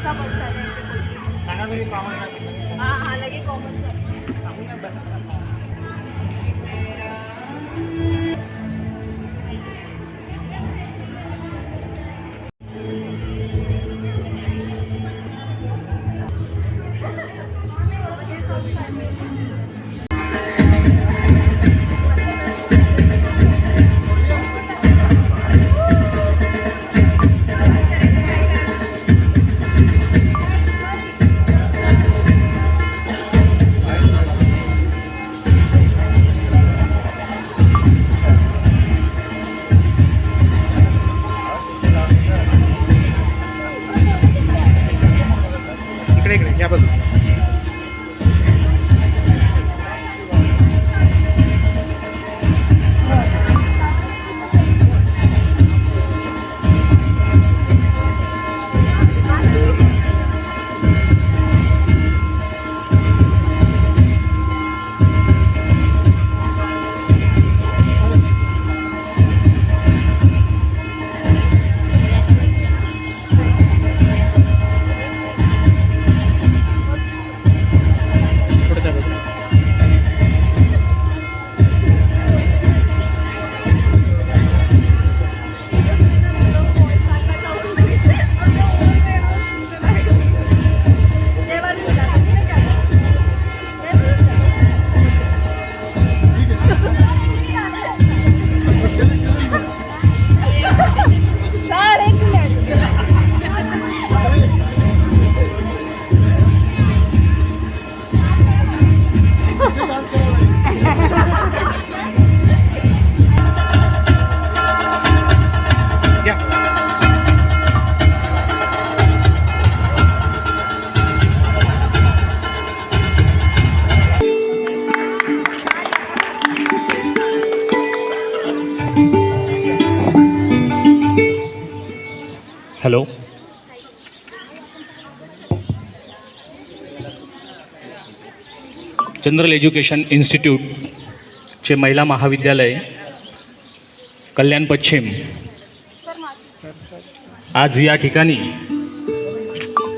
कसा बसला सांगा तरी कॉमन. हां हां लगे कॉमन कर. इकडे या बाजू. हॅलो. जनरल एज्युकेशन इन्स्टिट्यूटचे महिला महाविद्यालय कल्याण पश्चिम आज या ठिकाणी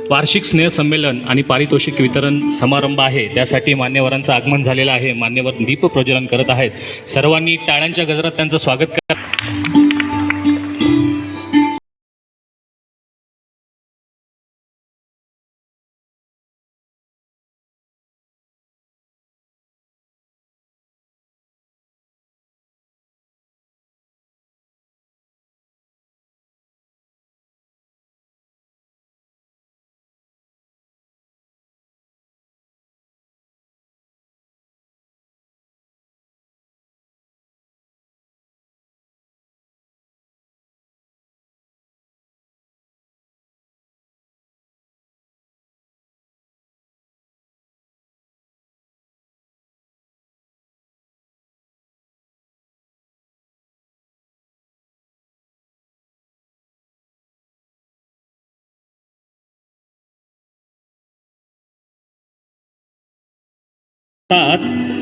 वार्षिक स्नेहसंमेलन आणि पारितोषिक वितरण समारंभ आहे. त्यासाठी मान्यवरांचं आगमन झालेलं आहे. मान्यवर दीप प्रज्वलन करत आहेत. सर्वांनी टाळ्यांच्या गजरात त्यांचं स्वागत करा.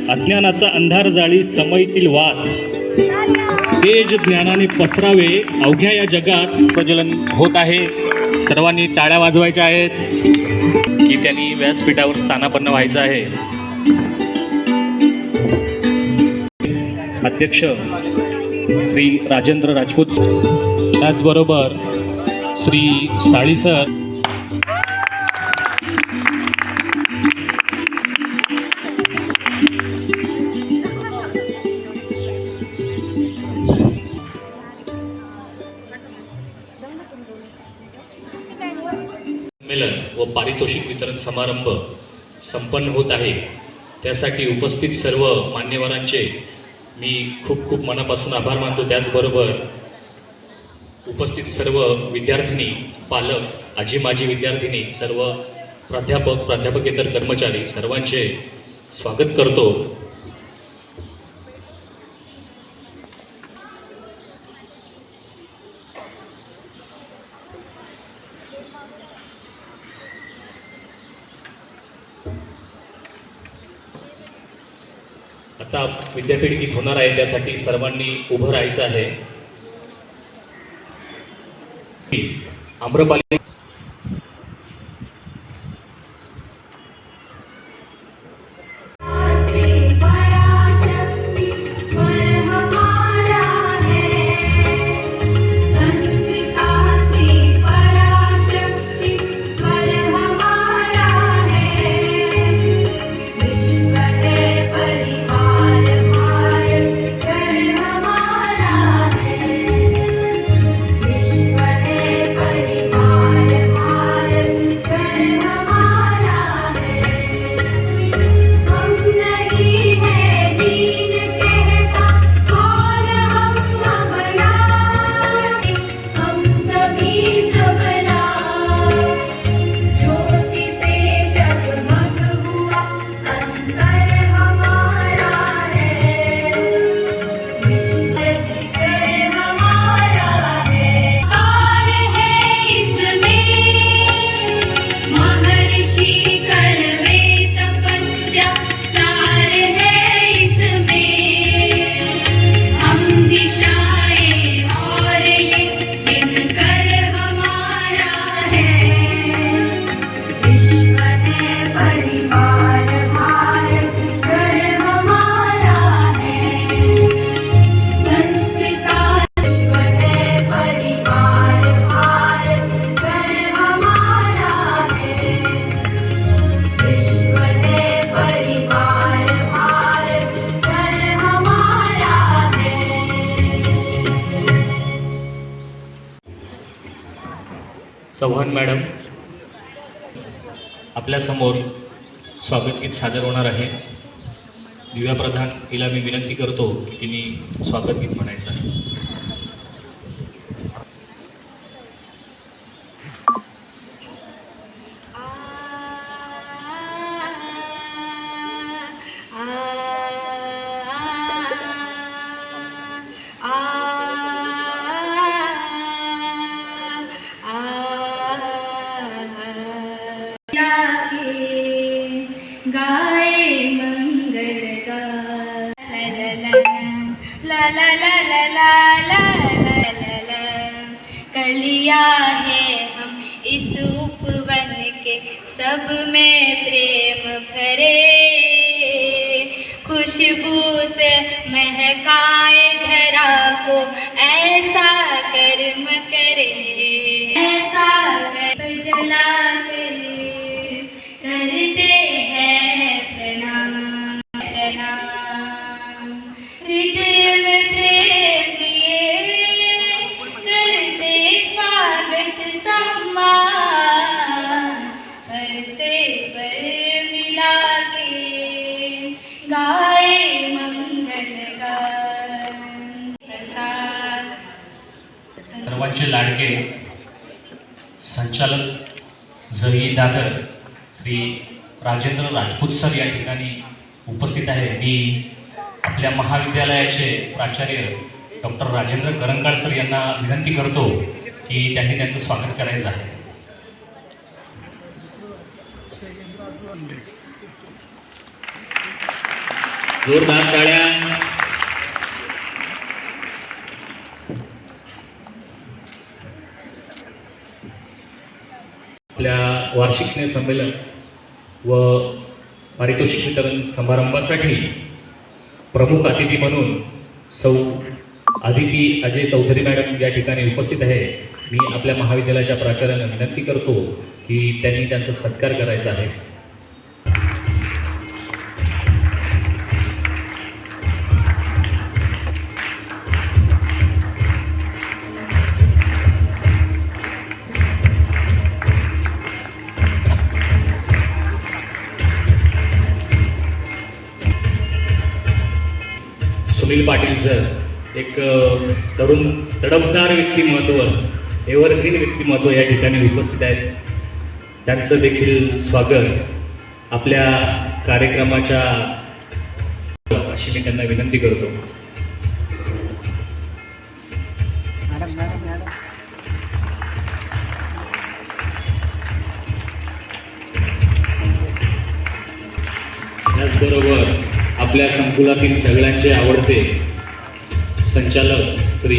अज्ञानाचा अंधार जाळी समयतील वाद तेज ज्ञानाने पसरावे अवघ्या या जगात प्रज्वलन होत आहे. सर्वांनी टाळ्या वाजवायच्या आहेत की त्यांनी व्यासपीठावर स्थानापन्न व्हायचं आहे. अध्यक्ष श्री राजेंद्र राजपूत, त्याचबरोबर श्री साळी सर, संमेलन व पारितोषिक वितरण समारंभ संपन्न होत आहे. त्यासाठी उपस्थित सर्व मान्यवरांचे मी खूप खूप मनापासून आभार मानतो. त्याचबरोबर उपस्थित सर्व विद्यार्थिनी, पालक, आजी माजी विद्यार्थिनी, सर्व प्राध्यापक, प्राध्यापकेतर कर्मचारी सर्वांचे स्वागत करतो. आता विद्यापीठ गीत होणार आहे, त्यासाठी सर्वांनी उभं राहायचं आहे. आम्रपाली चव्हाण मॅडम आपल्यासमोर स्वागत गीत सादर होणार आहे. दिव्या प्रधान हिला मी विनंती करतो की तिने स्वागत गीत म्हणायचं आहे. गाए मंगल गा ला ला ला ला ला ला ला ला ला कलिया है हम इस उपवन के सब में प्रेम भरे खुशबू से महकाए धरा को ऐसा कर्म करे ऐसा कर जला करते हैं प्रणाम प्रणाम हृदय में प्रेम लिए करते स्वागत सम्मान स्वर से स्वर मिला के गाए मंगल गान प्रसाद. सर्वांचे लाडके संचालक जही दादर श्री राजेंद्र राजपूत सर या ठिकाणी उपस्थित आहे. मी आपल्या महाविद्यालयाचे प्राचार्य डॉक्टर राजेंद्र करंकाळ सर यांना विनंती करतो की त्यांनी त्यांचं स्वागत करायचं आहे. जोरदार टाळ्या. आपल्या वार्षिक स्नेह संमेलन व पारितोषिक वितरण समारंभासाठी प्रमुख अतिथी म्हणून सौ आदिती अजय चौधरी मॅडम या ठिकाणी उपस्थित आहे. मी आपल्या महाविद्यालयाच्या प्राचार्यांना विनंती करतो की त्यांनी त्यांचा सत्कार करायचा आहे. सुनील पाटील सर एक तरुण तडफदार व्यक्तिमत्व एव्हरग्रीन व्यक्तिमत्व या ठिकाणी उपस्थित आहेत. त्यांचं देखील स्वागत आपल्या कार्यक्रमाच्या अशी मी त्यांना विनंती करतो. त्याचबरोबर आपल्या संकुलातील सगळ्यांचे आवडते संचालक श्री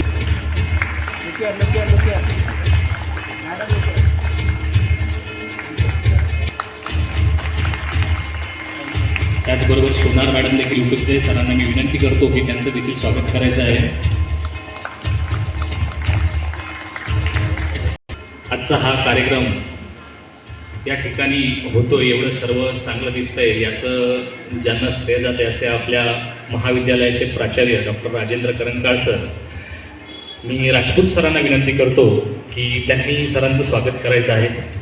त्याचबरोबर सोनार मॅडम देखील उपस्थित आहे. सरांना मी विनंती करतो की त्यांचं देखील स्वागत करायचं आहे. आजचा हा कार्यक्रम या ठिकाणी होतो एवढं सर्व चांगलं दिसतंय याचं ज्यांना श्रेय जाते असे आपल्या महाविद्यालयाचे प्राचार्य डॉक्टर राजेंद्र करंकाळ सर. मी राजपूत सरांना विनंती करतो की त्यांनी सरांचं स्वागत करायचं आहे.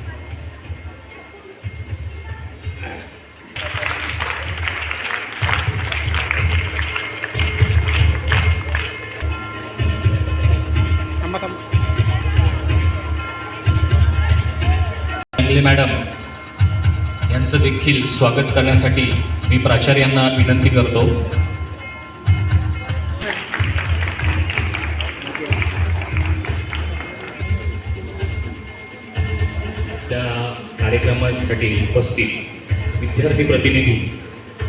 मॅडम यांचं देखील स्वागत करण्यासाठी मी प्राचार्यांना विनंती करतो. त्या कार्यक्रमासाठी उपस्थित विद्यार्थी प्रतिनिधी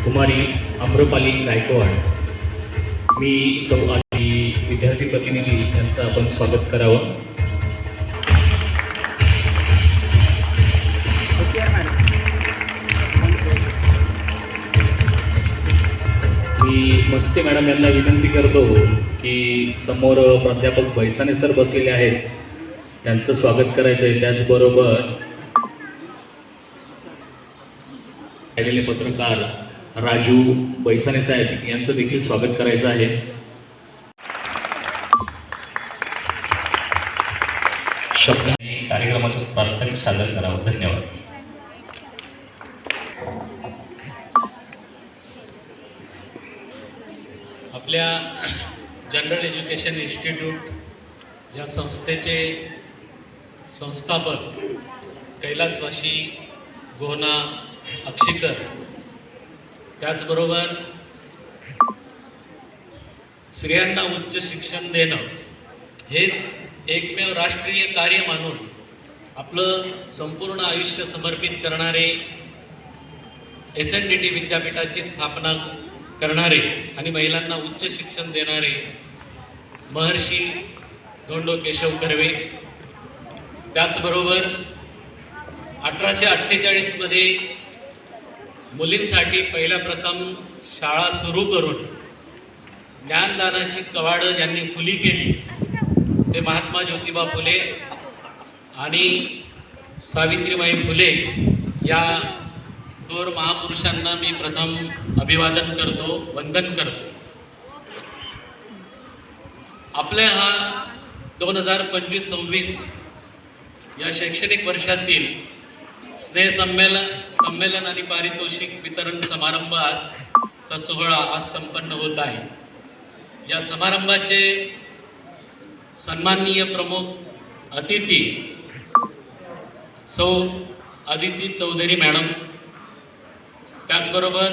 कुमारी आम्रपाली गायकवाड, मी सौ आधी विद्यार्थी प्रतिनिधी यांचं आपण स्वागत करावं. मी मस्के मॅडम यांना विनंती करतो की समोर प्राध्यापक बैसाने सर बसलेले आहेत, त्यांचं स्वागत करायचं आहे. त्याचबरोबर आलेले पत्रकार राजू बैसाने साहेब यांचं देखील स्वागत करायचं आहे. शब्दाने कार्यक्रमाचं प्रास्ताविक सादर करावं. धन्यवाद. आपल्या जनरल एज्युकेशन इन्स्टिट्यूट या संस्थेचे संस्थापक कैलासवासी गोहना अक्षीकर, त्याचबरोबर स्त्रियांना उच्च शिक्षण देणं हेच एकमेव राष्ट्रीय कार्य मानून आपलं संपूर्ण आयुष्य समर्पित करणारे, SNDT विद्यापीठाची स्थापना करणारे आणि महिलांना उच्च शिक्षण देणारे महर्षी धोंडो केशव कर्वे, त्याचबरोबर 1848 मध्ये मुलींसाठी पहिल्या प्रथम शाळा सुरू करून ज्ञानदानाची कवाडं ज्यांनी खुली केली ते महात्मा ज्योतिबा फुले आणि सावित्रीबाई फुले या थोर महापुरुषांना मी प्रथम अभिवादन करतो, वंदन करतो. आपल्या हा 2025-26 या शैक्षणिक वर्षातील स्नेह संमेलन आणि पारितोषिक वितरण समारंभ आजचा सोहळा आज संपन्न होत आहे. या समारंभाचे सन्माननीय प्रमुख अतिथी सौ अदिती चौधरी मॅडम, त्याचबरोबर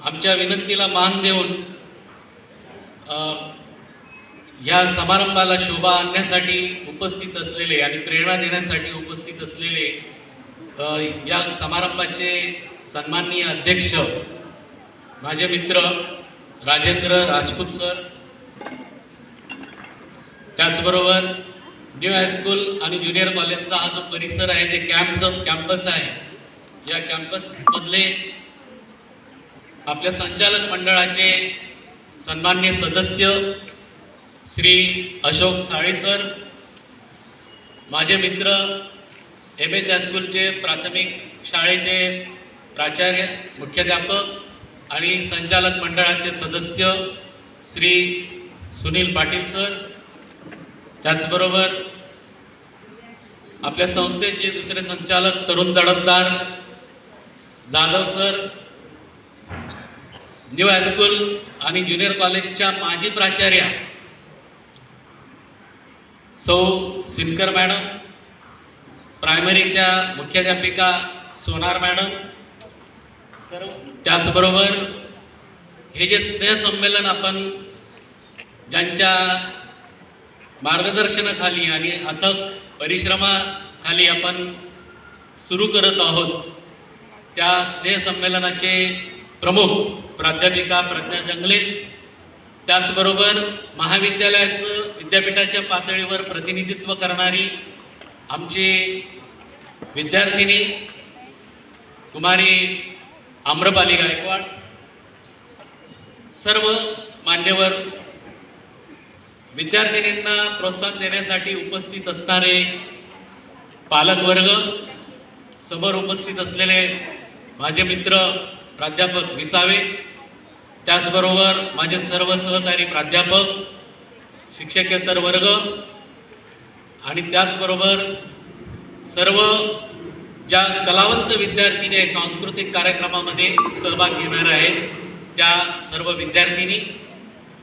आमच्या विनंतीला मान देऊन या समारंभाला शोभा आणण्यासाठी उपस्थित असलेले आणि प्रेरणा देण्यासाठी उपस्थित असलेले या समारंभाचे सन्माननीय अध्यक्ष माझे मित्र राजेंद्र राजपूत सर, त्याचबरोबर न्यू हायस्कूल आणि ज्युनियर कॉलेजचा हा जो परिसर आहे ते कॅम्पस आहे, या कॅम्पसमधले आपल्या संचालक मंडळाचे सन्माननीय सदस्य श्री अशोक साळे सर, माझे मित्र MH हायस्कूलचे प्राथमिक शाळेचे प्राचार्य, मुख्याध्यापक आणि संचालक मंडळाचे सदस्य श्री सुनील पाटील सर, त्याचबरोबर आपल्या संस्थेचे दुसरे संचालक तरुण तडफदार जाधव सर, न्यू हायस्कूल आणि ज्युनियर कॉलेजच्या माजी प्राचार्या सौ सिनकर मॅडम, प्रायमरीच्या मुख्याध्यापिका सोनार मॅडम सर्व, त्याचबरोबर हे जे स्नेह संमेलन आपण ज्यांच्या मार्गदर्शनाखाली आणि अथक परिश्रमाखाली आपण सुरू करत आहोत, त्या स्नेह संमेलनाचे प्रमुख प्राध्यापिका प्रज्ञा जंगले, त्याचबरोबर महाविद्यालयाचं विद्यापीठाच्या पातळीवर प्रतिनिधित्व करणारी आमची विद्यार्थिनी कुमारी आम्रपाली गायकवाड, सर्व मान्यवर विद्यार्थिनींना प्रोत्साहन देण्यासाठी उपस्थित असणारे पालकवर्ग, समोर उपस्थित असलेले माझे मित्र प्राध्यापक विसावे, त्याचबरोबर माझे सर्व सहकारी प्राध्यापक, शिक्षकेतर वर्ग आणि त्याचबरोबर सर्व ज्या कलावंत विद्यार्थिनी सांस्कृतिक कार्यक्रमामध्ये सहभाग घेणार आहेत त्या सर्व विद्यार्थिनी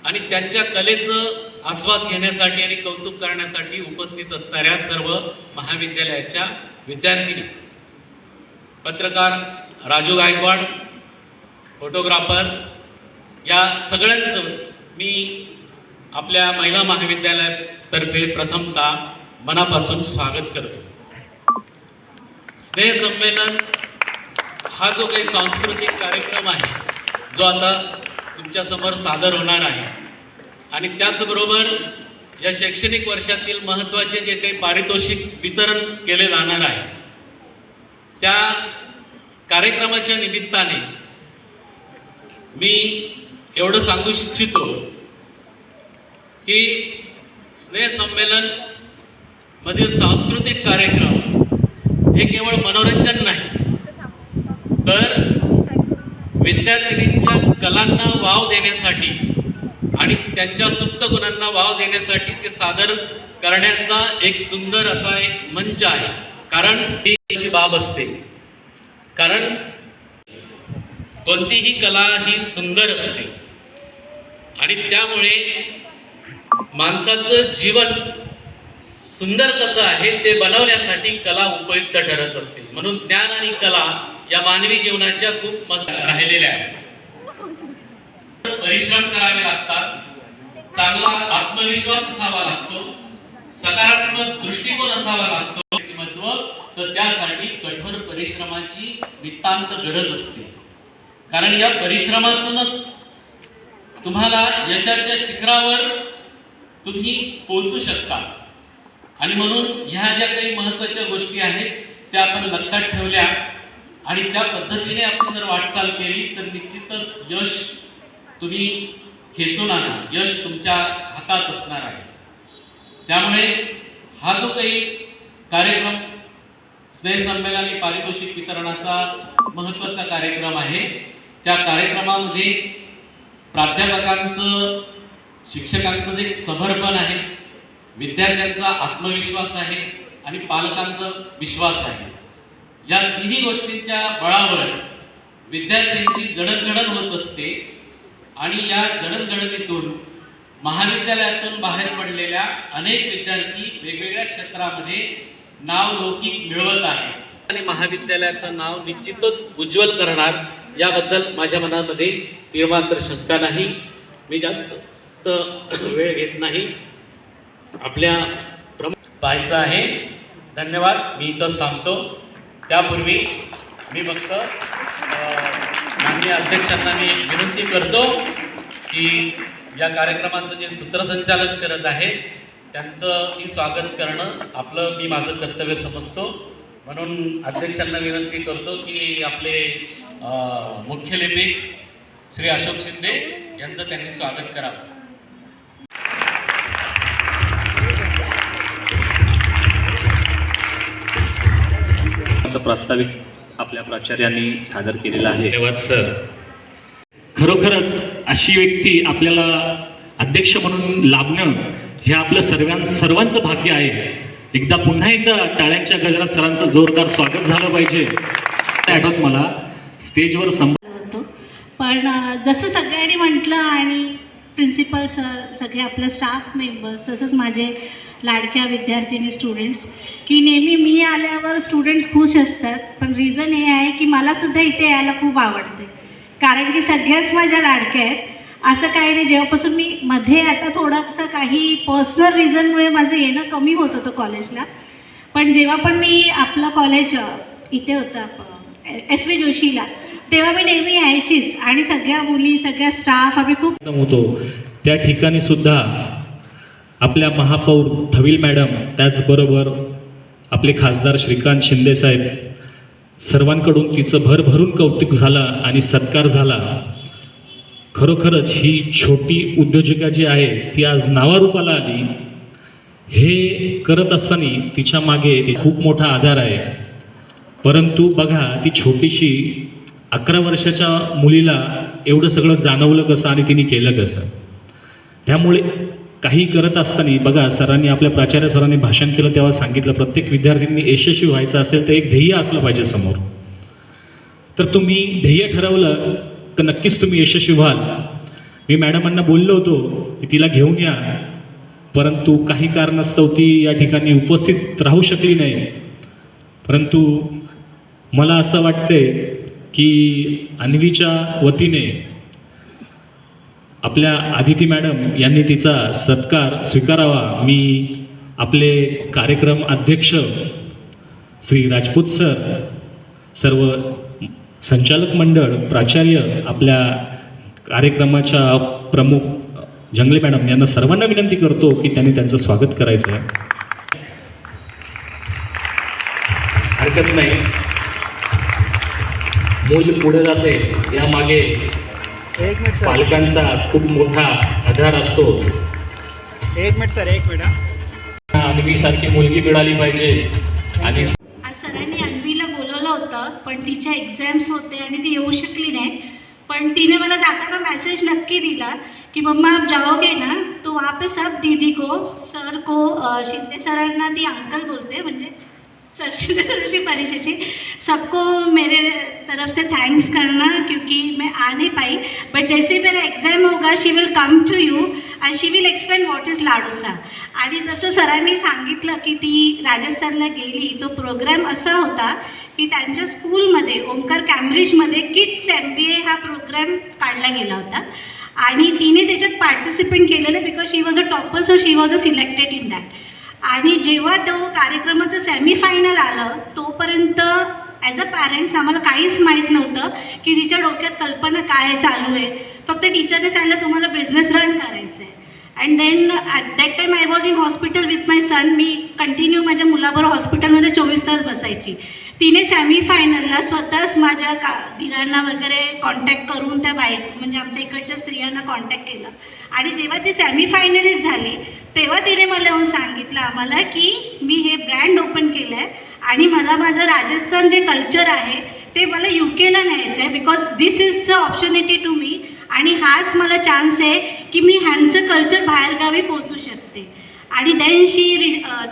आणि त्यांच्या कलेचं आस्वाद घेण्यासाठी आणि कौतुक करण्यासाठी उपस्थित असणाऱ्या सर्व महाविद्यालयाच्या विद्यार्थिनी, पत्रकार राजू गायकवाड, फोटोग्राफर, या सगळ्यांचं मी आपल्या महिला महाविद्यालयातर्फे प्रथमतः मनापासून स्वागत करतो. स्नेह संमेलन हा जो काही सांस्कृतिक कार्यक्रम आहे जो आता तुमच्यासमोर सादर होणार आहे आणि त्याचबरोबर या शैक्षणिक वर्षातील महत्त्वाचे जे काही पारितोषिक वितरण केले जाणार आहे त्या कार्यक्रमाच्या निमित्ताने मी एवढं सांगू इच्छितो की स्नेह संमेलन मधील सांस्कृतिक कार्यक्रम हे केवळ मनोरंजन नाही तर विद्यार्थिनींच्या कलांना वाव देण्यासाठी आणि त्यांच्या सुप्त गुणांना वाव देण्यासाठी ते सादर करण्याचा एक सुंदर असा एक मंच आहे. कारण ही बाब असते, कारण कोणतीही कला ही सुंदर असते आणि त्यामुळे माणसाचं जीवन सुंदर कसं आहे ते बनवण्यासाठी कला उपयुक्त ठरत असते. म्हणून ज्ञान आणि कला या मानवी जीवनाच्या खूप राहिलेल्या आहेत. परिश्रम करावे लागतात, चांगला आत्मविश्वास असावा लागतो, सकारात्मक दृष्टिकोन असावा लागतो. व्यक्तिमत्व तर त्यासाठी कठोर परिश्रमाची नितांत गरज असते. कारण या परिश्रमातूनच तुम्हाला यशाच्या शिखरावर तुम्ही पोहोचू शकता. आणि म्हणून ह्या ज्या काही महत्त्वाच्या गोष्टी आहेत त्या आपण लक्षात ठेवल्या आणि त्या पद्धतीने आपण जर वाटचाल केली तर निश्चितच यश तुम्ही खेचून आणा, यश तुमच्या हातात असणार आहे. त्यामुळे हा जो काही कार्यक्रम स्नेहसंमेलन आणि पारितोषिक वितरणाचा महत्त्वाचा कार्यक्रम आहे, त्या कार्यक्रमामध्ये प्राध्यापकांचं, शिक्षकांचं जे समर्पण आहे, विद्यार्थ्यांचा आत्मविश्वास आहे आणि पालकांचा विश्वास आहे. या तिन्ही गोष्टींच्या बळावर विद्यार्थ्यांची जडणघडण होत असते आणि या जडणघडणीतून महाविद्यालयातून बाहेर पडलेल्या अनेक विद्यार्थी वेगवेगळ्या क्षेत्रामध्ये नावलौकिक मिळवत आहेत आणि महाविद्यालयाचं नाव निश्चितच उज्ज्वल करणार याबद्दल माझ्या मनामध्ये तीळमात्र शंका नाही. मी जास्त वेळ घेत नाही. आपल्या प्रमुख पाहायचं आहे. धन्यवाद. मी इथंच थांबतो. त्यापूर्वी मी फक्त माननीय अध्यक्षांना मी विनंती करतो की या कार्यक्रमाचं जे सूत्रसंचालन करत आहे त्यांचंही स्वागत करणं आपलं मी माझं कर्तव्य समजतो. म्हणून अध्यक्षांना विनंती करतो की आपले मुख्य लिपिक श्री अशोक शिंदे यांचं त्यांनी स्वागत करावं. प्रास्ताविक आपल्या प्राचार्यांनी सादर केलेला आहे. धन्यवाद सर. खरोखरच अशी व्यक्ती आपल्याला अध्यक्ष म्हणून लाभणं हे आपलं सर्वांचं भाग्य आहे. पुन्हा एकदा टाळ्यांच्या गजरात सरांचं जोरदार स्वागत झालं पाहिजे. आठवत मला स्टेजवर होतो, पण जसं सगळ्यांनी म्हटलं आणि प्रिन्सिपल सर, सगळे आपले स्टाफ मेंबर्स, तसंच माझे लाडक्या विद्यार्थिनी स्टुडंट्स, की नेहमी मी आल्यावर स्टुडंट्स खुश असतात. पण रिझन हे आहे की मलासुद्धा इथे यायला खूप आवडते, कारण की सगळ्याच माझ्या लाडक्या आहेत. असं काही नाही, जेव्हापासून मी मध्ये आता थोडंसं काही पर्सनल रिझनमुळे माझं येणं कमी होत होतं कॉलेजला, पण जेव्हा पण मी आपलं कॉलेज इथे होतं SV जोशीला, तेव्हा मी नेहमी यायचीच आणि सगळ्या मुली, सगळ्या स्टाफ आम्ही खूप होतो. त्या ठिकाणी सुद्धा आपल्या महापौर थविल मॅडम, त्याचबरोबर आपले खासदार श्रीकांत शिंदे साहेब, सर्वांकडून तिचं भरभरून कौतुक झालं आणि सत्कार झाला. खरोखरच ही छोटी उद्योजिका जी आहे ती आज नावारूपाला आली. हे करत असताना तिच्या मागे खूप मोठा आधार आहे. परंतु बघा, ती छोटीशी 11 वर्षाच्या मुलीला एवढं सगळं जाणवलं कसं आणि तिने केलं कसं. त्यामुळे काही करत असताना बघा, सरांनी, आपल्या प्राचार्य सरांनी भाषण केलं तेव्हा सांगितलं, प्रत्येक विद्यार्थ्यांनी यशस्वी व्हायचं असेल तर एक ध्येय असलं पाहिजे समोर. तर तुम्ही ध्येय ठरवलं तर नक्कीच तुम्ही यशस्वी व्हाल. मी मॅडमांना बोललो होतो की तिला घेऊन या, परंतु काही कारणास्तव ती या ठिकाणी उपस्थित राहू शकली नाही. परंतु मला असं वाटते की अन्वीच्या वतीने आपल्या आदिती मॅडम यांनी तिचा सत्कार स्वीकारावा. मी आपले कार्यक्रम अध्यक्ष श्री राजपूत सर, सर्व संचालक मंडळ, प्राचार्य, आपल्या कार्यक्रमाच्या प्रमुख जंगले मॅडम यांना सर्वांना विनंती करतो की त्यांनी त्यांचं स्वागत करायचं आहे. हरकत नाही, मूल पुढे जाते, यामागे पालकांचा खूप मोठा आधार असतो. एक मिनिट. अन्वीसारखी मुलगी मिळाली पाहिजे. आणि आज सरांनी अन्वीला बोलवलं होतं, पण तिच्या एक्झाम्स होते आणि ती येऊ शकली नाही. पण तिने मला जाताना मेसेज नक्की दिला कि मम्मा आप जाओगे ना तो वहाँ पे सब दीदी को सर को शिंदे सरांना ती अंकल बोलते म्हणजे सर शिंदे सर से परिचय सबको मेरे तरफ से थैंक्स करना क्योंकि मैं आ नहीं पाई बट जैसे मेरा एग्ज़ाम होगा she will come to you and she will explain what is लाडोसा. आणि जसं सरांनी सांगितलं की ती राजस्थानला गेली तो प्रोग्राम असा होता की त्यांच्या स्कूलमध्ये ओमकार कॅम्ब्रिजमध्ये किड्स MBA हा प्रोग्राम काढला गेला होता आणि तिने त्याच्यात पार्टिसिपेट केलेलं because she was a topper so she was a selected in that. आणि जेव्हा तो कार्यक्रमाचं सेमीफायनल आलं तोपर्यंत ॲज अ पॅरेंट्स आम्हाला काहीच माहीत नव्हतं की तिच्या डोक्यात कल्पना काय चालू आहे. फक्त टीचरने सांगितलं तुम्हाला बिझनेस रन करायचं आहे. And then at that time I was in hospital with my son. मी कंटिन्यू माझ्या मुलाबरोबर हॉस्पिटलमध्ये 24 तास बसायची. तिने सेमीफायनलला स्वतःच माझ्या दिरांना वगैरे कॉन्टॅक्ट करून त्या म्हणजे आमच्या इकडच्या स्त्रियांना कॉन्टॅक्ट केलं आणि जेव्हा ती सेमीफायनलिस्ट झाली तेव्हा तिने मला येऊन सांगितलं आम्हाला की मी हे ब्रँड ओपन केलं आहे आणि मला माझं राजस्थान जे कल्चर आहे ते मला UKला न्यायचं आहे because this is the opportunity to me आणि हाच मला चान्स आहे की मी ह्यांचं कल्चर बाहेरगावी पोचू शकते. आणि देन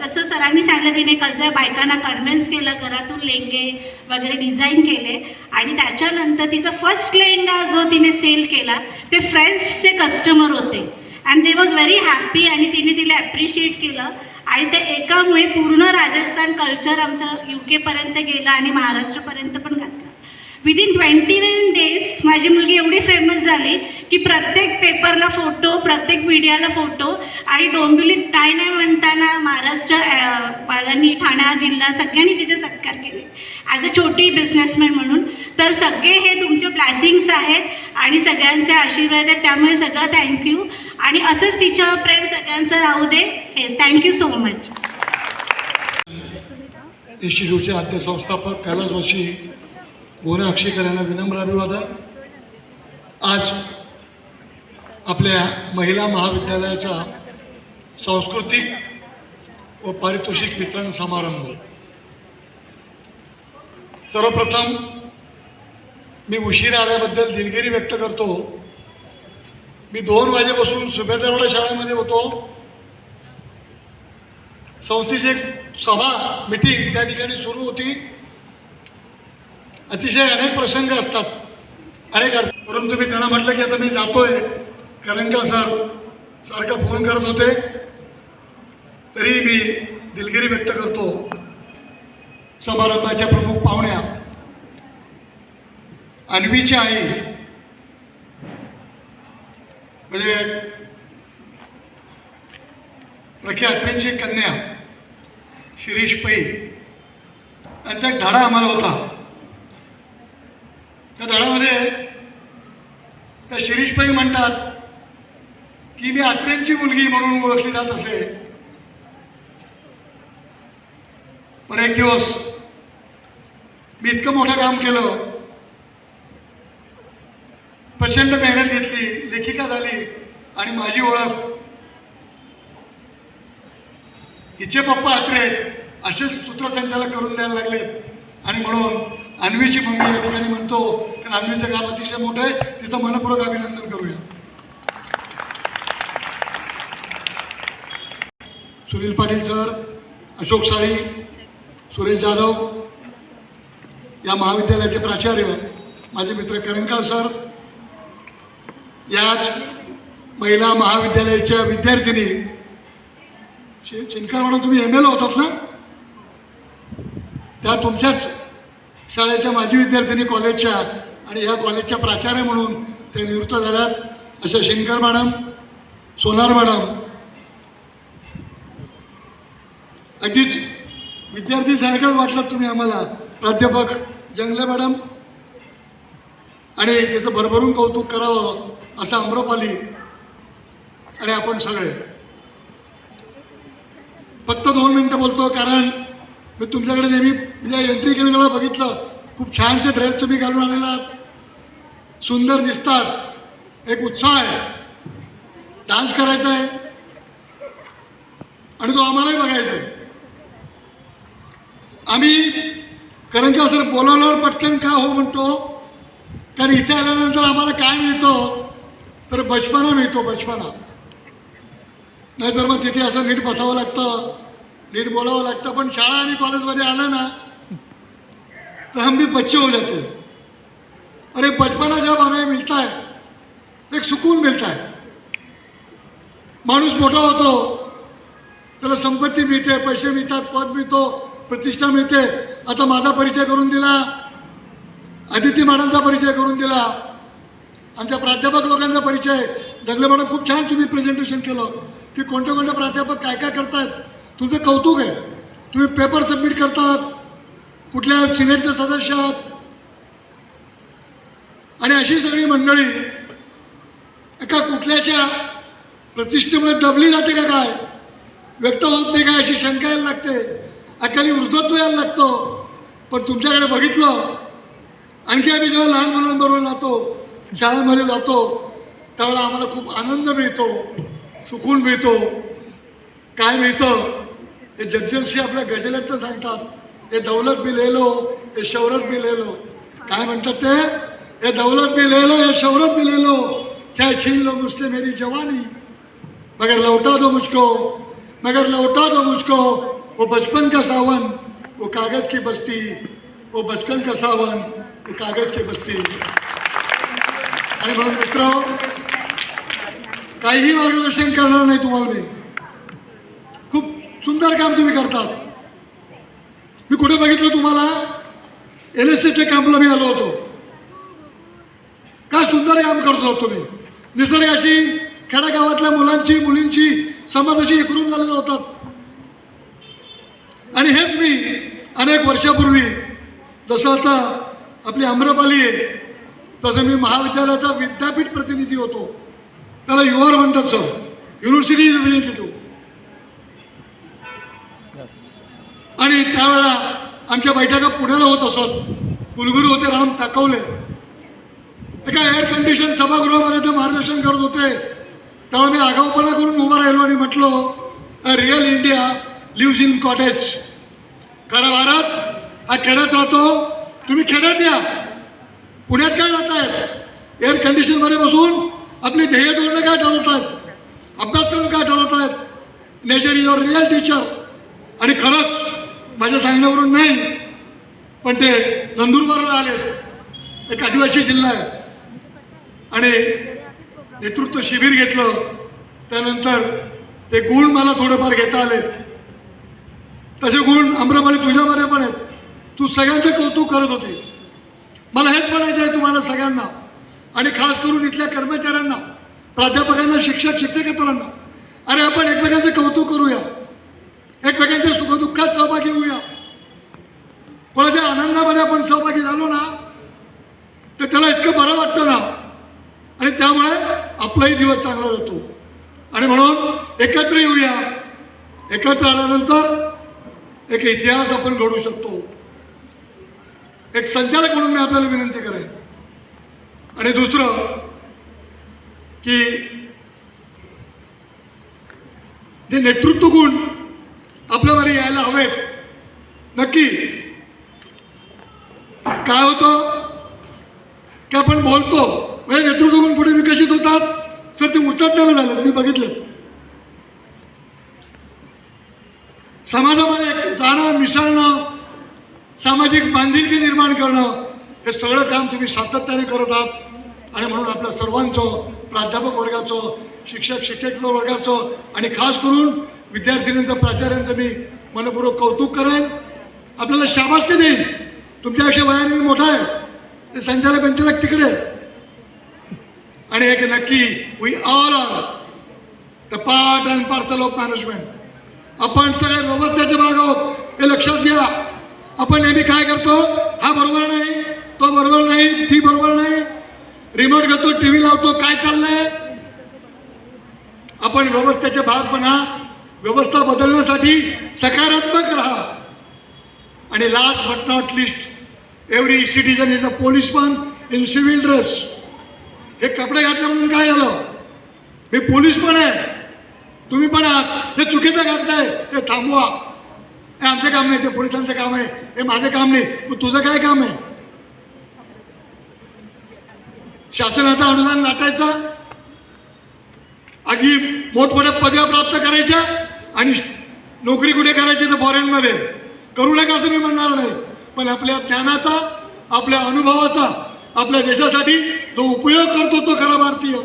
जसं सरांनी सांगितलं तिने कसं बायकांना कन्व्हिन्स केलं घरातून लेंगे वगैरे डिझाईन केले आणि त्याच्यानंतर तिचा फर्स्ट लेहंगा जो तिने सेल केला ते फ्रेंड्सचे कस्टमर होते and they was very happy आणि तिने तिला ॲप्रिशिएट केलं आणि त्या एकामुळे पूर्ण राजस्थान कल्चर आमचं UKपर्यंत गेलं आणि महाराष्ट्रापर्यंत पण गाजलं. विदिन 21 डेज माझी मुलगी एवढी फेमस झाली की प्रत्येक पेपरला फोटो प्रत्येक मीडियाला फोटो आणि डोंबिवलीत काय नाही म्हणताना महाराष्ट्र पालांनी ठाणा जिल्हा सगळ्यांनी तिचे सत्कार केले ॲज अ छोटी बिझनेसमॅन म्हणून. तर सगळे हे तुमचे ब्लॅसिंग्स आहेत आणि सगळ्यांचे आशीर्वाद आहेत त्यामुळे सगळं थँक्यू आणि असंच तिच्यावर प्रेम सगळ्यांचं राहू दे. हेच थँक्यू सो मच. इन्स्टिट्यूटचे आद्य संस्थापक कैलास वशी गोरे अक्षीकर यांना विनम्र अभिवादन. आज आपल्या महिला महाविद्यालयाचा सांस्कृतिक व पारितोषिक वितरण समारंभ. सर्वप्रथम मी उशीर आल्याबद्दल दिलगिरी व्यक्त करतो. मी 2 वाजेपासून सुभेदारवाडा शाळेमध्ये होतो. संस्थेची एक सभा मीटिंग त्या ठिकाणी सुरू होती. अतिशय अनेक प्रसंग असतात अनेक परंतु मी त्यांना म्हटलं की आता मी जातोय करंका सर सारखं फोन करत होते तरी मी दिलगिरी व्यक्त करतो. समारंभाच्या प्रमुख पाहुण्या अन्वीची आई म्हणजे प्रख्या अत्रेंची कन्या शिरीष पै यांचा एक धडा आम्हाला होता. त्या धड्यामध्ये त्या शिरीषबाई म्हणतात की मी अत्रेंची मुलगी म्हणून ओळखली जात असे. पण एक दिवस मी इतकं मोठं काम केलं प्रचंड मेहनत घेतली लेखिका झाली आणि माझी ओळख हिचे पप्पा अत्रे असे सूत्रसंचालक करून द्यायला लागलेत आणि म्हणून अन्वीची मम्मी या ठिकाणी म्हणतो कारण अन्वीचं गाव अतिशय मोठं आहे तिथं मनपूर्वक अभिनंदन करूया. सुनील पाटील सर, अशोक साळी, सुरेश जाधव या महाविद्यालयाचे प्राचार्य, माझे मित्र करंका सर, याच महिला महाविद्यालयाच्या विद्यार्थिनी चिनकर म्हणून तुम्ही ML होतात ना त्या तुमच्याच शाळेच्या माजी विद्यार्थिनी कॉलेजच्या आणि ह्या कॉलेजच्या प्राचार्य म्हणून ते निवृत्त झाल्यात अशा शिनकर मॅडम, सोनार मॅडम, अगदीच विद्यार्थीसारखंच वाटलं तुम्ही आम्हाला. प्राध्यापक जंगले मॅडम आणि त्याचं भरभरून कौतुक करावं असं अम्रपाली आणि आपण सगळे. फक्त 2 मिनटं बोलतो कारण मी तुमच्याकडे नेहमी एंट्री केलेला बघितलं खूप छानसे ड्रेस तुम्ही घालून आलेला आहात, सुंदर दिसतात, एक उत्साह आहे, डान्स करायचा आहे आणि तो आम्हालाही बघायचा आहे. आम्ही करंका सर बोलावल्यावर पटकन का हो म्हणतो कारण इथे आल्यानंतर आम्हाला काय मिळतं तर बचपना मिळतो, बचपना. नाहीतर मग तिथे असं नीट बसावं लागतं, नीट बोलावं लागतं. पण शाळा आणि कॉलेजमध्ये आलं ना तो हम भी बच्चे हो जाते हैं. और एक बचपना जब हमें मिलता है, एक सुकून मिलता है. माणूस मोठा होतो, त्याला संपत्ती मिळते, पैसे मिळतात, पद मिळतो, प्रतिष्ठा मिळते. आता माझा परिचय करून दिला, अदिती मॅडमचा परिचय करून दिला, आमच्या प्राध्यापक लोकांचा परिचय. जगले मॅडम खूप छान तुम्ही प्रेझेंटेशन केलं की कोणते कोणते प्राध्यापक काय काय करतायत. तुमचं कौतुक आहे. तुम्ही पेपर सबमिट करतात, कुठल्या सिनेटचे सदस्य आहात. आणि अशी सगळी मंडळी एका कुठल्याच्या प्रतिष्ठेमुळे दबली जाते का काय, व्यक्त होत नाही काय अशी शंका यायला लागते. अकाली वृद्धत्व यायला लागतो. पण तुमच्याकडे बघितलं, आणखी आम्ही जेव्हा लहान मुलांबरोबर जातो, शाळांमध्ये जातो, त्यावेळेला आम्हाला खूप आनंद मिळतो, सुकून मिळतो. काय मिळतं हे जगजनशी आपल्या गझलेतनं सांगतात. ये दौलत भी ले लो, ये शौहरत भी ले लो. काय म्हणतात ते, ये दौलत भी ले लो, ये शौहरत भी ले लो, चाहे छीन लो मुझसे मेरी जवानी, मगर लौटा दो मुझको, मगर लौटा दो मुझको वो बचपन का सावन, वो कागज की बस्ती, वो बचपन का सावन, वो कागज की बस्ती. आणि म्हणून मित्र, काहीही मार्गदर्शन करणार नाही तुम्हाला मी. खूप सुंदर काम तुम्ही करतात. मी कुठे बघितलं तुम्हाला, NSSच्या कॅम्पला मी आलो होतो. काय सुंदर काम करतो तुम्ही. निसर्गाशी, खेड्यागावातल्या मुलांची, मुलींची, समाजाशी एकरूप झालेले होतात. आणि हेच मी अनेक वर्षापूर्वी, जसं आता आपली आम्रपाली आहे, तसं मी महाविद्यालयाचा विद्यापीठ प्रतिनिधी होतो. त्याला युआर म्हणतात सर, युनिव्हर्सिटी रिप्रेझेंटेटिव्ह. आणि त्यावेळेला आमच्या बैठका पुण्याला होत असत. कुलगुरू होते राम ताकवले. एका एअर कंडिशन सभागृहामध्ये ते मार्गदर्शन करत होते. त्यावेळेला मी आगाऊपणा करून उभा राहिलो आणि म्हटलो, a real India lives in cottage. खरा भारत हा खेड्यात राहतो. तुम्ही खेड्यात या. पुण्यात काय राहतायत, एअर कंडिशनमध्ये बसून आपली ध्येय धोरणं काय ठरवत आहेत, अभ्यासक्रम काय ठरवत आहेत. Nature is your real teacher. आणि खरंच माझ्या सांगण्यावरून नाही, पण ते नंदुरबारला आलेत, एक आदिवासी जिल्हा आहे, आणि नेतृत्व शिबिर घेतलं. त्यानंतर ते गुण मला थोडेफार घेता आलेत. तसे गुण आम्रपाली तुझ्यामध्ये पण आहेत. तू सगळ्यांचं कौतुक करत होती. मला हेच म्हणायचं आहे तुम्हाला सगळ्यांना, आणि खास करून इथल्या कर्मचाऱ्यांना, प्राध्यापकांना, शिक्षक शिक्षकेतरांना, अरे आपण एकमेकांचं कौतुक करूया, एकमेकांच्या सुखदुःखात सहभागी होऊया. कोणाच्या आनंदामध्ये आपण सहभागी झालो ना तर त्याला इतकं बरं वाटतं ना, आणि त्यामुळे आपलाही दिवस चांगला जातो. आणि म्हणून एकत्र येऊया. एकत्र आल्यानंतर एक इतिहास आपण घडवू शकतो. एक संचालक म्हणून मी आपल्याला विनंती करेन. आणि दुसरं की जे नेतृत्व गुण आपल्यामध्ये यायला हवेत. नक्की काय होतं की आपण बोलतो म्हणजे नेतृत्व गुण पुढे विकसित होतात. सर ते उचटण्याला झालं, मी बघितलं. समाजामध्ये जाणं, मिसळणं, सामाजिक बांधिलकी निर्माण करणं, हे सगळं काम तुम्ही सातत्याने करत आहात. आणि म्हणून आपल्या सर्वांचं, प्राध्यापक वर्गाचं, शिक्षक शिक्षक वर्गाचं, आणि खास करून विद्यार्थिनींचं, प्राचार्यांचं मी मनपूर्वक कौतुक करेन. आपल्याला शाबासकी देईन. तुमच्यापेक्षा वयाने मी मोठा आहे. ते संचालक पंचालक तिकडे. आणि एक नक्की, we all are the part and parcel of management. आपण सगळे व्यवस्थेचे भाग आहोत, हे लक्षात घ्या. आपण नेहमी काय करतो, हा बरोबर नाही, तो बरोबर नाही, ती बरोबर नाही, रिमोट घेतो, TV लावतो, काय चाललंय. आपण व्यवस्थेचे भाग बना. व्यवस्था बदलण्यासाठी सकारात्मक राहा. आणि last but not list, every citizen is a policeman in civil dress. हे कपडे घातले म्हणून काय झालं, मी पोलीस पण आहे, तुम्ही पण आहात. हे चुकीचं घातलंय, ते थांबवा. हे आमचं काम नाही, ते पोलिसांचं काम आहे, हे माझं काम नाही. मग तुझं काय काम आहे. शासनाचं अनुदान लाटायचं, अगदी मोठमोठ्या पदव्या प्राप्त करायच्या आणि नोकरी कुठे करायची तर फॉरेनमध्ये. करू नका असं मी म्हणणार नाही, पण आपल्या ज्ञानाचा, आपल्या अनुभवाचा आपल्या देशासाठी जो उपयोग करतो तो खरा भारतीय.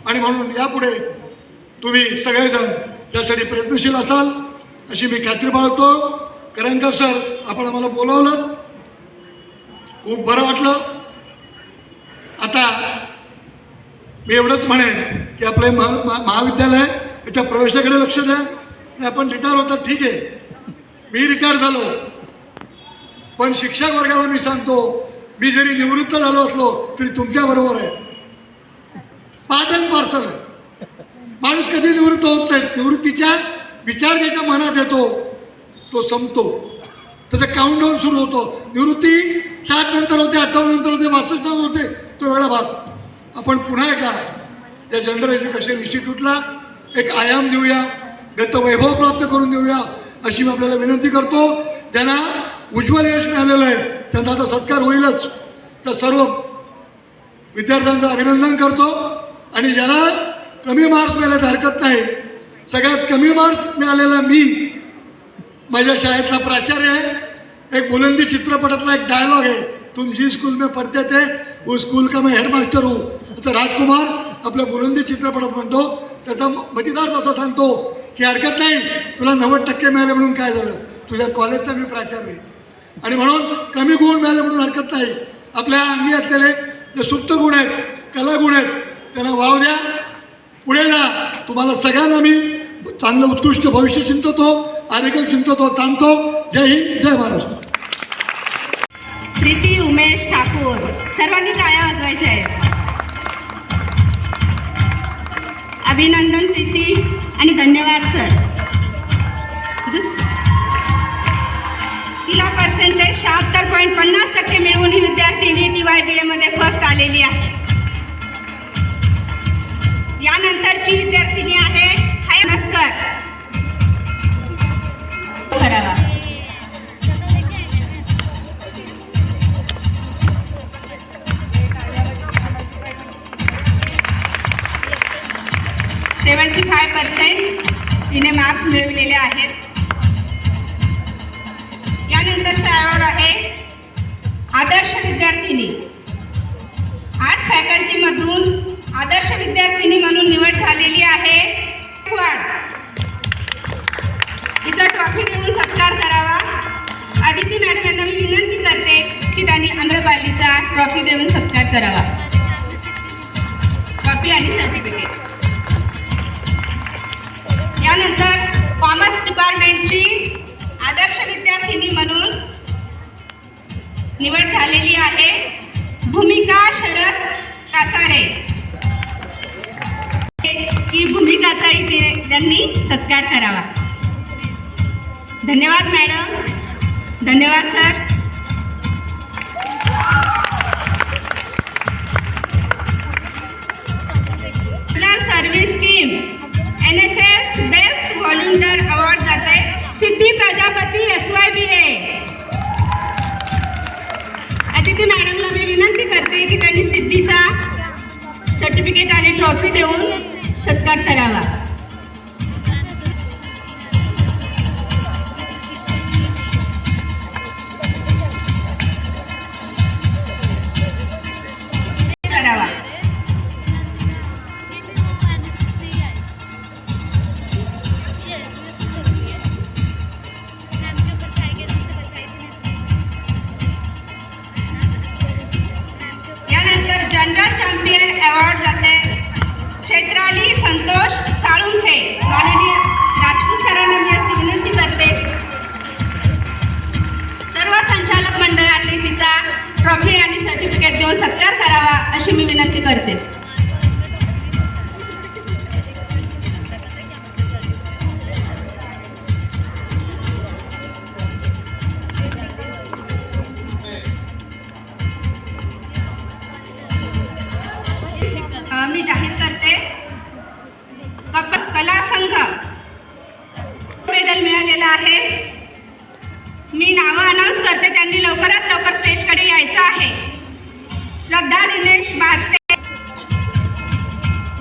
आणि म्हणून यापुढे तुम्ही सगळेजण यासाठी प्रयत्नशील असाल अशी मी खात्री बाळगतो. करंजकर सर, आपण आम्हाला बोलावलं, खूप बरं वाटलं. आता मी एवढंच म्हणेन की आपले महाविद्यालय याच्या प्रवेशाकडे लक्ष द्या. आपण रिटायर होतात ठीक आहे, मी रिटायर झालो, पण शिक्षक वर्गाला मी सांगतो, मी जरी निवृत्त झालो असलो तरी तुमच्याबरोबर आहे. पार्ट अँड पार्सल आहे. माणूस कधी निवृत्त होत नाही. निवृत्तीच्या विचार ज्याच्या मनात येतो तो संपतो, त्याचं काउंटडाऊन सुरू होतो. निवृत्ती 60 नंतर होते, 58 नंतर होते, 62 होते, तो वेळा भाग. आपण पुन्हा एकदा या जनरल एज्युकेशन इन्स्टिट्यूटला एक आयाम देऊया, गतवैभव प्राप्त करून देऊया अशी मी आपल्याला विनंती करतो. ज्यांना उज्ज्वल यश मिळालेलं आहे त्यांचा आता सत्कार होईलच. तर सर्व विद्यार्थ्यांचं अभिनंदन करतो. आणि ज्याला कमी मार्क्स मिळाले हरकत नाही, सगळ्यात कमी मार्क्स मिळालेला मी माझ्या शाळेतला प्राचार्य आहे. एक बुलंदी चित्रपटातला एक डायलॉग आहे, तुम जिस स्कूल में पढ़ते थे उस स्कूल का मैं हेडमास्टर हूँ, असं राजकुमार आपल्या बुलंदी चित्रपटात म्हणतो. त्याचा मतिदार असं सांगतो की हरकत नाही, तुला 90% मिळाले म्हणून काय झालं, तुझ्या कॉलेजचा मी प्राचार्य आहे. आणि म्हणून कमी गुण मिळाले म्हणून हरकत नाही. आपल्या अंगी असलेले जे सुप्त गुण आहेत, कला गुण आहेत, त्यांना वाव द्या, पुढे जा. तुम्हाला सगळ्यांना मी चांगलं उत्कृष्ट भविष्य चिंततो, आरोग्य चिंततो, थांबतो. जय हिंद, जय महाराष्ट्र. प्रीती उमेश ठाकूर, सर्वांनी टाळ्या वाजवायच्या आहेत. अभिनंदन प्रीती आणि धन्यवाद सर. तिला पर्सेंटेज 76.50% मिळवून ही विद्यार्थिनी DYBA मध्ये फर्स्ट आलेली आहे. यानंतरची विद्यार्थिनी आहे नस्कर करावा. तिने मार्क्स मिळवलेले आहेत. यानंतरचा अवॉर्ड आहे आदर्श विद्यार्थिनी. आर्ट्स फॅकल्टीमधून आदर्श विद्यार्थिनी म्हणून निवड झालेली आहे. तिचा ट्रॉफी देऊन सत्कार करावा. आदिती मॅडम यांना मी विनंती करते की त्यांनी आम्रपालीचा ट्रॉफी देऊन सत्कार करावा. ट्रॉफी आणि सर्टिफिकेट. यानंतर कॉमर्स डिपार्टमेंटची आदर्श विद्यार्थिनी म्हणून निवड झालेली आहे भूमिका शरद कासारे. की भूमिकाचाही त्यांनी सत्कार करावा. धन्यवाद मॅडम. धन्यवाद sir. Service scheme NSS best volunteer award जाते सिद्धी प्रजापती SYBA. अदिती मॅडमला मी विनंती करते की त्यांनी सिद्धीचा सर्टिफिकेट आणि ट्रॉफी देऊन सत्कार करावा. जनरल चॅम्पियन अवॉर्ड जाते चैत्राली संतोष साळुंखे. माननीय राजपूत सरांना मी अशी विनंती करते सर्व संचालक मंडळांनी तिचा ट्रॉफी आणि सर्टिफिकेट देऊन सत्कार करावा अशी मी विनंती करते. मी जाहीर करते कला संघ मेडल मिळालेला आहे. मी नावं अनाऊन्स करते, त्यांनी लवकरात लवकर स्टेजकडे यायचं आहे. श्रद्धा दिनेश बारसे.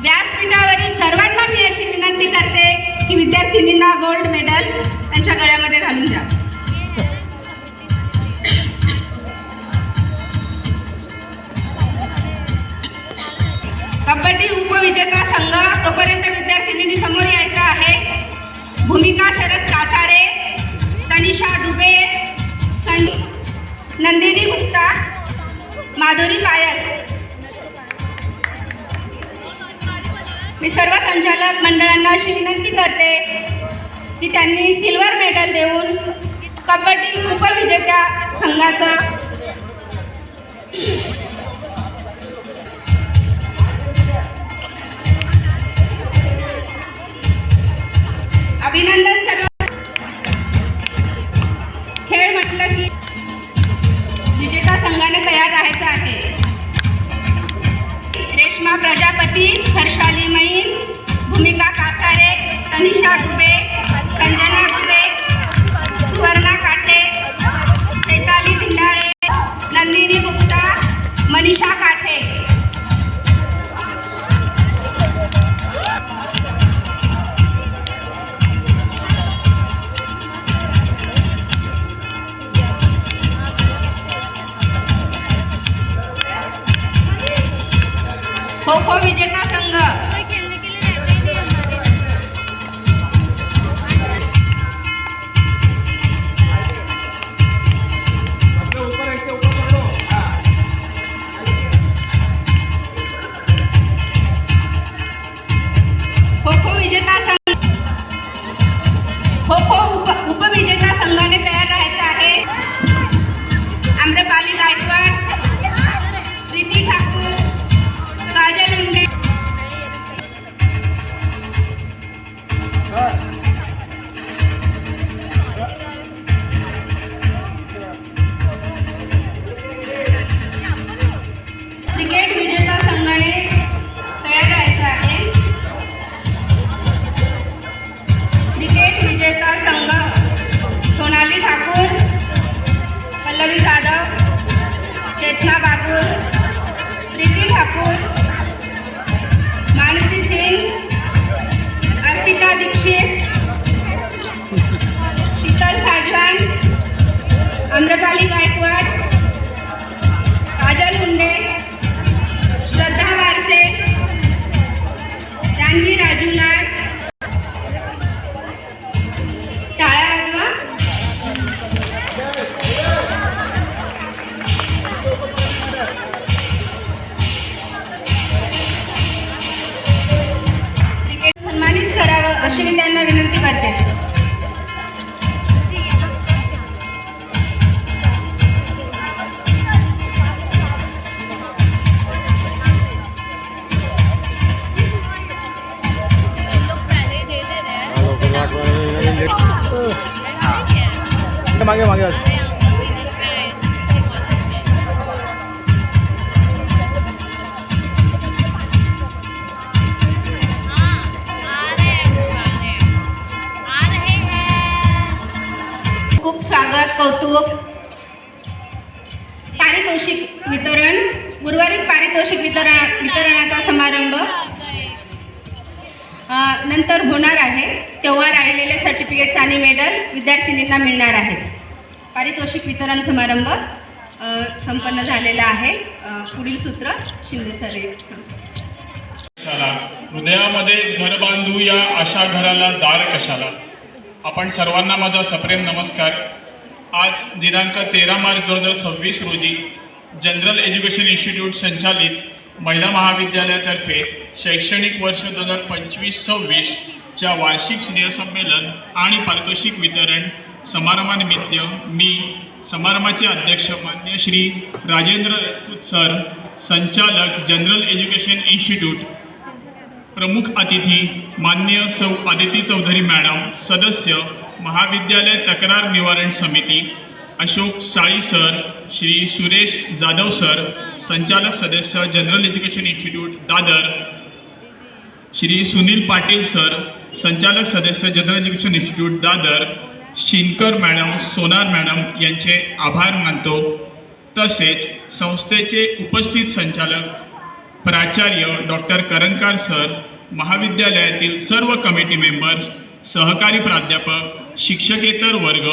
व्यासपीठावरील सर्वांना मी विद्यार्थिनींना गोल्ड मेडल त्यांच्या गळ्यामध्ये घालून द्या. कबड्डी उपविजेता संघ तोपर्यंत विद्यार्थिनींनी समोर यायचं आहे. भूमिका शरद कासारे, तनिषा दुबे, नंदिनी गुप्ता, माधुरी पायल. मी सर्व संचालक मंडळांना अशी विनंती करते की त्यांनी सिल्वर मेडल देऊन कबड्डी उपविजेत्या संघाचं अभिनंदन. सर्व खेळ म्हटलं की विजेता संघाने तयार राहायचं आहे. रेश्मा प्रजापती, हर्षाली मैन, भूमिका कासारे, तनिषा दुबे, संजना दुबे, सुवर्णा काठे, चैताली धिंडाळे, नंदिनी गुप्ता, मनीषा काठे. खो खो विजेता संघ उपविजेता संघाने तयार राहायचं आहे. आम्रपाली गायकवाड, प्रीती ठाकूर, काजल उंडे. क्रिकेट विजेता संघाने तयार राहायचं आहे. क्रिकेट विजेता संघ सोनाली ठाकूर, पल्लवी जाधव, चेतना बागुल, प्रीती ठाकूर, मानसी सिंग, अर्पिता दीक्षित, शीतल साजवान, आम्रपाली गायकवाड, काजल हुंडे, श्रद्धा वारसे, जानवी राजू लाड. टाळ्या वाजवा. क्रिकेट सन्मानित करावं अशी मी त्यांना विनंती करते. मागे मागे खूप स्वागत, कौतुक. पारितोषिक वितरण, उर्वरित पारितोषिक वितरणाचा समारंभ नंतर होणार आहे. तेव्हा राहिलेले सर्टिफिकेट्स आणि मेडल विद्यार्थिनींना मिळणार आहेत. पारितोषिक वितरण समारंभ संपन्न झालेला आहे. पुढील सूत्र शिंदे सर कशाला हृदयामध्येच घर बांधू या अशा घराला दार कशाला. आपण सर्वांना माझा सप्रेम नमस्कार. आज दिनांक 13 मार्च 2026 रोजी जनरल एज्युकेशन इन्स्टिट्यूट संचालित महिला महाविद्यालयातर्फे शैक्षणिक वर्ष 2025-26 च्या वार्षिक स्नेहसंमेलन आणि पारितोषिक वितरण समारंभानिमित्त मी समारंभाचे अध्यक्ष मान्य श्री राजेंद्र राजपूत सर, संचालक जनरल एज्युकेशन इन्स्टिट्यूट, प्रमुख अतिथी मान्य सौ आदिती चौधरी मॅडम, सदस्य महाविद्यालय तक्रार निवारण समिती अशोक साळी सर, श्री सुरेश जाधव सर, संचालक सदस्य general education institute Dadar, Shri Sunil Patil sir, संचालक सदस्य general education institute Dadar, Shinkar madam, Sonar madam यांचे आभार मानतो. तसेच संस्थेचे उपस्थित संचालक प्राचार्य डॉक्टर करंजकर सर, महाविद्यालयातील सर्व कमिटी मेंबर्स, सहकारी प्राध्यापक, शिक्षकेतर वर्ग,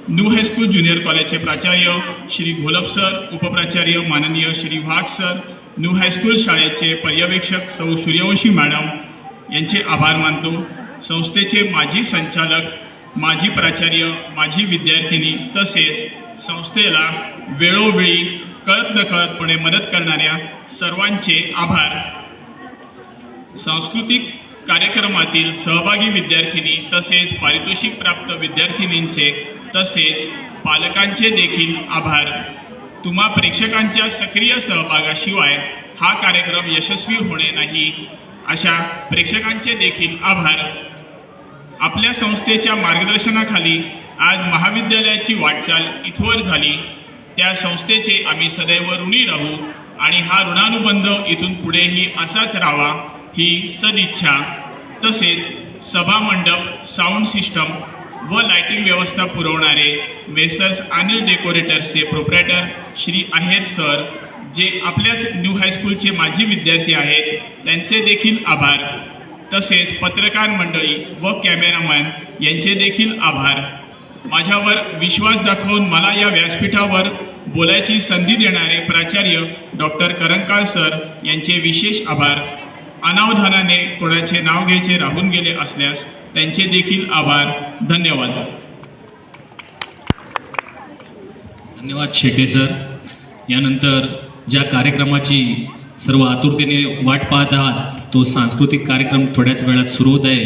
न्यू हायस्कूल ज्युनियर कॉलेजचे प्राचार्य श्री घोलप सर, उपप्राचार्य माननीय श्री वाघ सर, न्यू हायस्कूल शाळेचे पर्यवेक्षक सौ सूर्यवंशी मॅडम यांचे आभार मानतो. संस्थेचे माजी संचालक, माजी प्राचार्य, माजी विद्यार्थिनी तसेच संस्थेला वेळोवेळी कळत नकळतपणे मदत करणाऱ्या सर्वांचे आभार. सांस्कृतिक कार्यक्रमातील सहभागी विद्यार्थिनी तसेच पारितोषिक प्राप्त विद्यार्थिनींचे तसेच पालकांचे देखील आभार. तुम्हा प्रेक्षकांच्या सक्रिय सहभागाशिवाय हा कार्यक्रम यशस्वी होणे नाही, अशा प्रेक्षकांचे देखील आभार. आपल्या संस्थेच्या मार्गदर्शनाखाली आज महाविद्यालयाची वाटचाल इथवर झाली. त्या संस्थेचे आम्ही सदैव ऋणी राहू आणि हा ऋणानुबंध इथून पुढेही असाच राहावा ही सदिच्छा. तसेच सभामंडप, साऊंड सिस्टम व लाइटिंग व्यवस्था पुरवणारे मेसर्स अनिल डेकोरेटर्सचे प्रोप्रायटर श्री आहेर सर, जे आपल्याच न्यू हायस्कूलचे माजी विद्यार्थी आहेत, त्यांचे देखील आभार. तसेच पत्रकार मंडळी व कॅमेरामॅन यांचे देखील आभार. माझ्यावर विश्वास दाखवून मला या व्यासपीठावर बोलायची संधी देणारे प्राचार्य डॉक्टर करंकाळ सर यांचे विशेष आभार. अनावधानाने कोणाचे नाव घ्यायचे राहून गेले असल्यास त्यांचे देखील आभार. धन्यवाद. धन्यवाद शेटे सर. यानंतर ज्या कार्यक्रमाची सर्व आतुरतेने वाट पाहत आहात तो सांस्कृतिक कार्यक्रम थोड्याच वेळात सुरू होत आहे.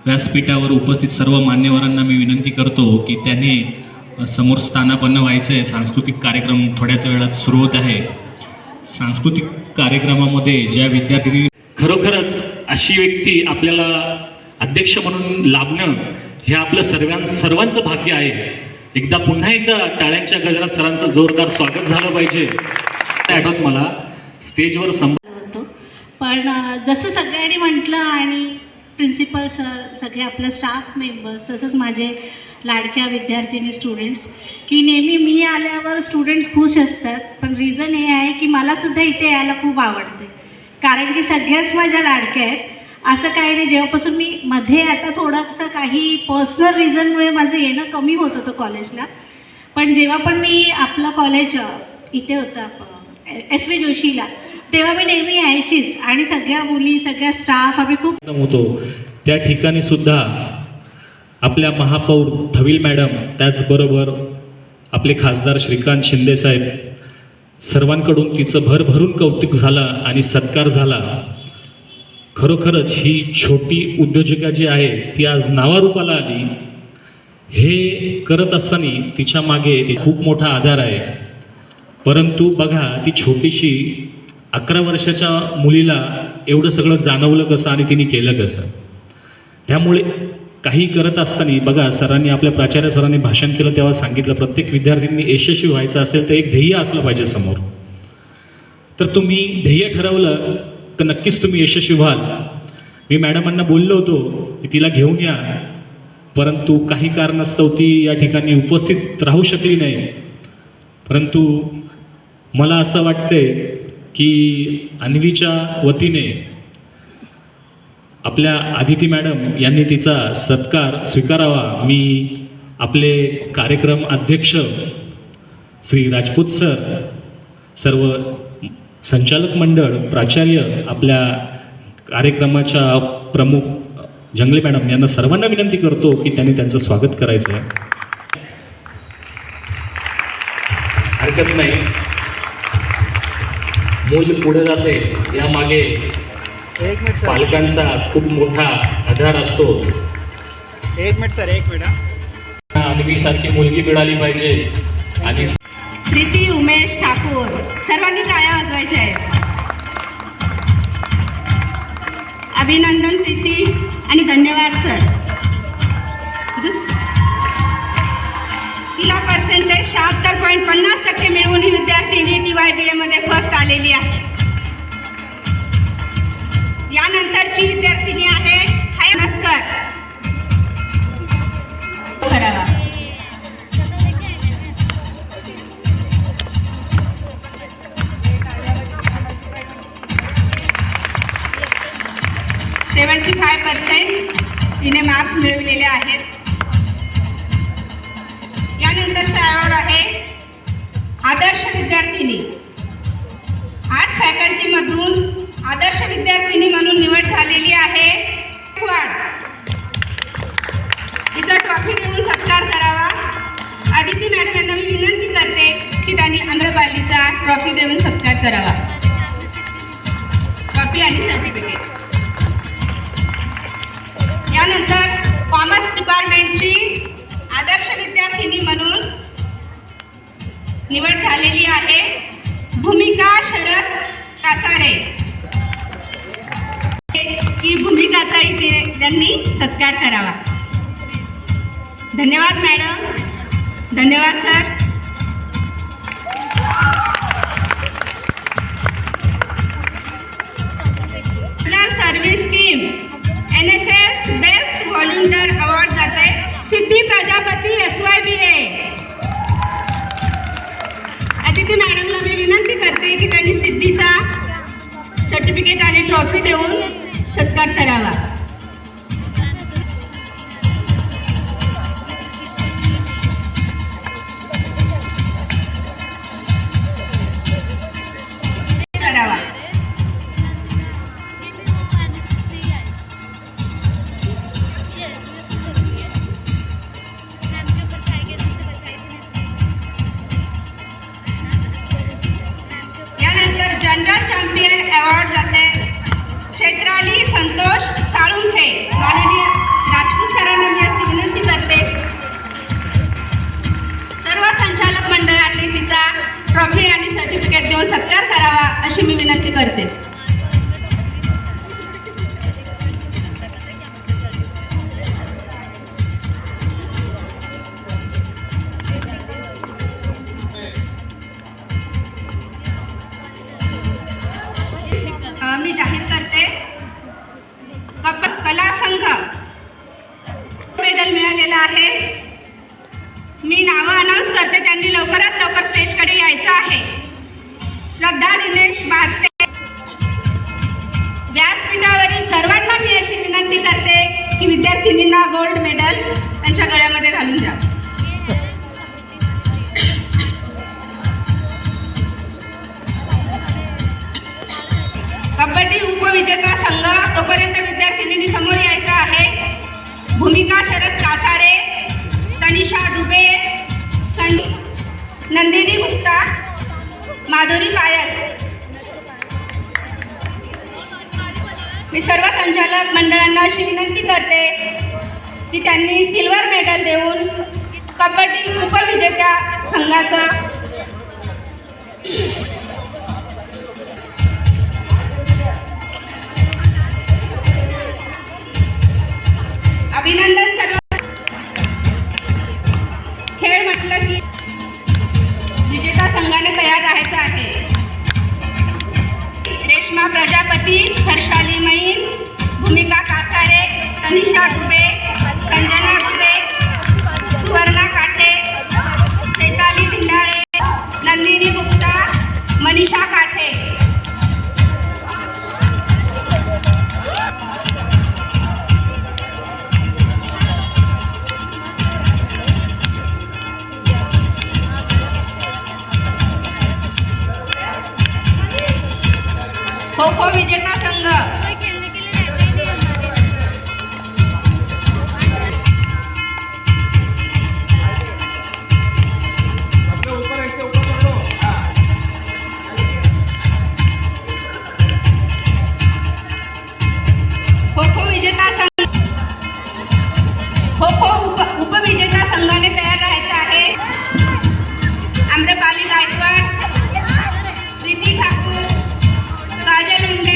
व्यासपीठावर उपस्थित सर्व मान्यवरांना मी विनंती करतो की त्याने समोर स्थानापन्न व्हायचं आहे. सांस्कृतिक कार्यक्रम थोड्याच वेळात सुरू होत आहे. सांस्कृतिक कार्यक्रमामध्ये ज्या विद्यार्थ्यांनी खरोखरच अशी व्यक्ती आपल्याला अध्यक्ष म्हणून लाभणं हे आपलं सर्वांचं भाग्य आहे. पुन्हा एकदा टाळ्यांच्या गजरात सरांचं जोरदार स्वागत झालं पाहिजे. आठवत मला स्टेजवर होतो, पण जसं सगळ्यांनी म्हटलं आणि प्रिन्सिपल सर, सगळे आपले स्टाफ मेंबर्स, तसंच माझे लाडक्या विद्यार्थिनी स्टुडंट्स, की नेहमी मी आल्यावर स्टुडंट्स खुश असतात. पण रिझन हे आहे की मलासुद्धा इथे यायला खूप आवडते, कारण की सगळ्याच माझ्या लाडक्या आहेत. असं काही नाही, जेव्हापासून मी मध्ये आता थोडंसं काही पर्सनल रिझनमुळे माझं येणं कमी होत होतं कॉलेजला, पण जेव्हा पण मी आपलं कॉलेज इथे होतं SV जोशीला, तेव्हा मी नेहमी यायचीच आणि सगळ्या मुली, सगळ्या स्टाफ आम्ही खूप होतो. त्या ठिकाणी सुद्धा आपल्या महापौर थविल मॅडम, त्याचबरोबर आपले खासदार श्रीकांत शिंदे साहेब, सर्वांकडून तिचं भरभरून कौतुक झालं आणि सत्कार झाला. खरोखरच ही छोटी उद्योजिका जी आहे ती आज नावारूपाला आली. हे करत असताना तिच्या मागे खूप मोठा आधार आहे. परंतु बघा, ती छोटीशी 11 वर्षाच्या मुलीला एवढं सगळं जाणवलं कसं आणि तिने केलं कसं. त्यामुळे काही करत असताना बघा, सरांनी, आपल्या प्राचार्य सरांनी भाषण केलं तेव्हा सांगितलं, प्रत्येक विद्यार्थ्यांनी यशस्वी व्हायचं असेल तर एक ध्येय असलं पाहिजे समोर. तर तुम्ही ध्येय ठरवलं तर नक्कीच तुम्ही यशस्वी व्हाल. मी मॅडमांना बोललो होतो की तिला घेऊन या, परंतु काही कारणास्तव ती या ठिकाणी उपस्थित राहू शकली नाही. परंतु मला असं वाटतंय की अन्वीच्या वतीने आपल्या आदिती मॅडम यांनी तिचा सत्कार स्वीकारावा. मी आपले कार्यक्रम अध्यक्ष श्री राजपूत सर, सर्व संचालक मंडळ, प्राचार्य, आपल्या कार्यक्रमाच्या प्रमुख जंगले मॅडम यांना सर्वांना विनंती करतो की त्यांनी त्यांचं स्वागत करायचं आहे. हरकत नाही, मूल पुढे जाते यामागे एक मिनिट सर, पालकांचा खूप मोठा आधार असतो. एक मिनिट. अन्वीसारखी मुलगी मिळाली पाहिजे. आणि प्रीती उमेश ठाकूर, सर्वांनी टाळ्या वाजवायच्या आहेत. अभिनंदन प्रीती आणि धन्यवाद सर. तिला पर्सेंटेज 76.50% मिळवून ही विद्यार्थिनी TYBA मध्ये फर्स्ट आलेली आहे. यानंतरची विद्यार्थिनी आहे नमस्कार करावा. %75 हिने मार्क्स मिळविलेले आहेत. यानंतरचा अवॉर्ड आहे आदर्श विद्यार्थिनी. आर्ट्स फॅकल्टीमधून आदर्श विद्यार्थिनी म्हणून निवड झालेली आहे. तिचा ट्रॉफी देऊन सत्कार करावा. आदिती मॅडम यांना मी विनंती करते की त्यांनी आम्रपालीचा ट्रॉफी देऊन सत्कार करावा. ट्रॉफी आणि सर्टिफिकेट. यानंतर कॉमर्स डिपार्टमेंटची आदर्श विद्यार्थिनी म्हणून निवड झालेली आहे भूमिका शरद कासारे. की भूमिकाचाही त्यांनी सत्कार करावा. धन्यवाद मॅडम. धन्यवाद sir. Service scheme NSS best volunteer award जाते सिद्धी प्रजापती SYBA. आदिती मॅडमला मी विनंती करते की त्यांनी सिद्धीचा सर्टिफिकेट आणि ट्रॉफी देऊन सत्कार करावा. यानंतर जनरल चॅम्पियन अवॉर्ड जाते चैत्राली संतोष साळुंखे. माननीय राजपूत सरांना मी अशी विनंती करते सर्व संचालक मंडळांनी तिचा ट्रॉफी आणि सर्टिफिकेट देऊन सत्कार करावा अशी मी विनंती करते. मी जाहीर करते कला संघ मेडल मिळालेला आहे. मी नावं अनाऊन्स करते. त्यांनी लवकरात लवकर स्टेजकडे यायचं आहे. श्रद्धा दिनेश बारसे. व्यासपीठावरील सर्वांना मी अशी विनंती करते की विद्यार्थिनींना गोल्ड मेडल त्यांच्या गळ्यामध्ये घालून द्या. कबड्डी उपविजेता संघ तोपर्यंत विद्यार्थिनींनी समोर यायचं आहे. भूमिका शरद कासारे, तनिषा दुबे, नंदिनी गुप्ता, माधुरी पायल. मी सर्व संचालक मंडळांना अशी विनंती करते की त्यांनी सिल्वर मेडल देऊन कबड्डी उपविजेत्या संघाचं अभिनंदन. सर्व खेळ म्हटलं की विजेता संघाने तयार राहायचं आहे. रेश्मा प्रजापती, हर्षाली मैन, भूमिका कासारे, तनिषा दुबे, संजना दुबे, सुवर्णा काटे, चैताली धिंडाळे, नंदिनी गुप्ता, मनीषा काठे. खो खो विजेता संघ उपविजेता संघाने तयार राहायचं आहे. आम्रपाली गायकवाड, प्रीती ठाकूर, काजल उंडे,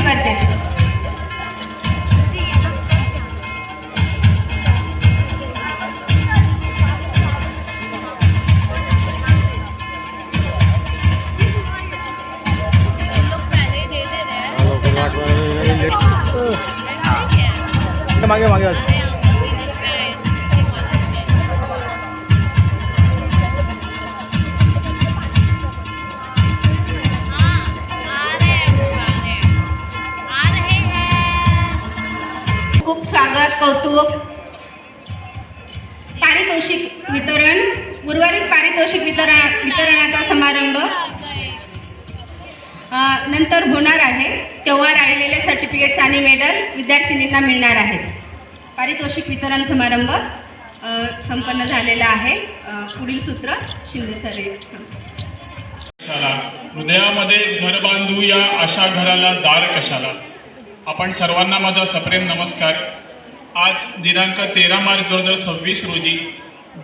करते. मागे मागे खूप स्वागत कौतुक. पारितोषिक वितरण. उर्वरित पारितोषिक वितरणाचा समारंभ नंतर होणार आहे, तेव्हा राहिलेले सर्टिफिकेट्स आणि मेडल विद्यार्थिनींना मिळणार आहेत. पारितोषिक वितरण समारंभ संपन्न झालेला आहे. पुढील सूत्र शिंदे सर. कशाला हृदयामध्येच घर बांधू या आशा घराला दार कशाला. आपण सर्वांना माझा सप्रेम नमस्कार. आज दिनांक 13 मार्च 2026 रोजी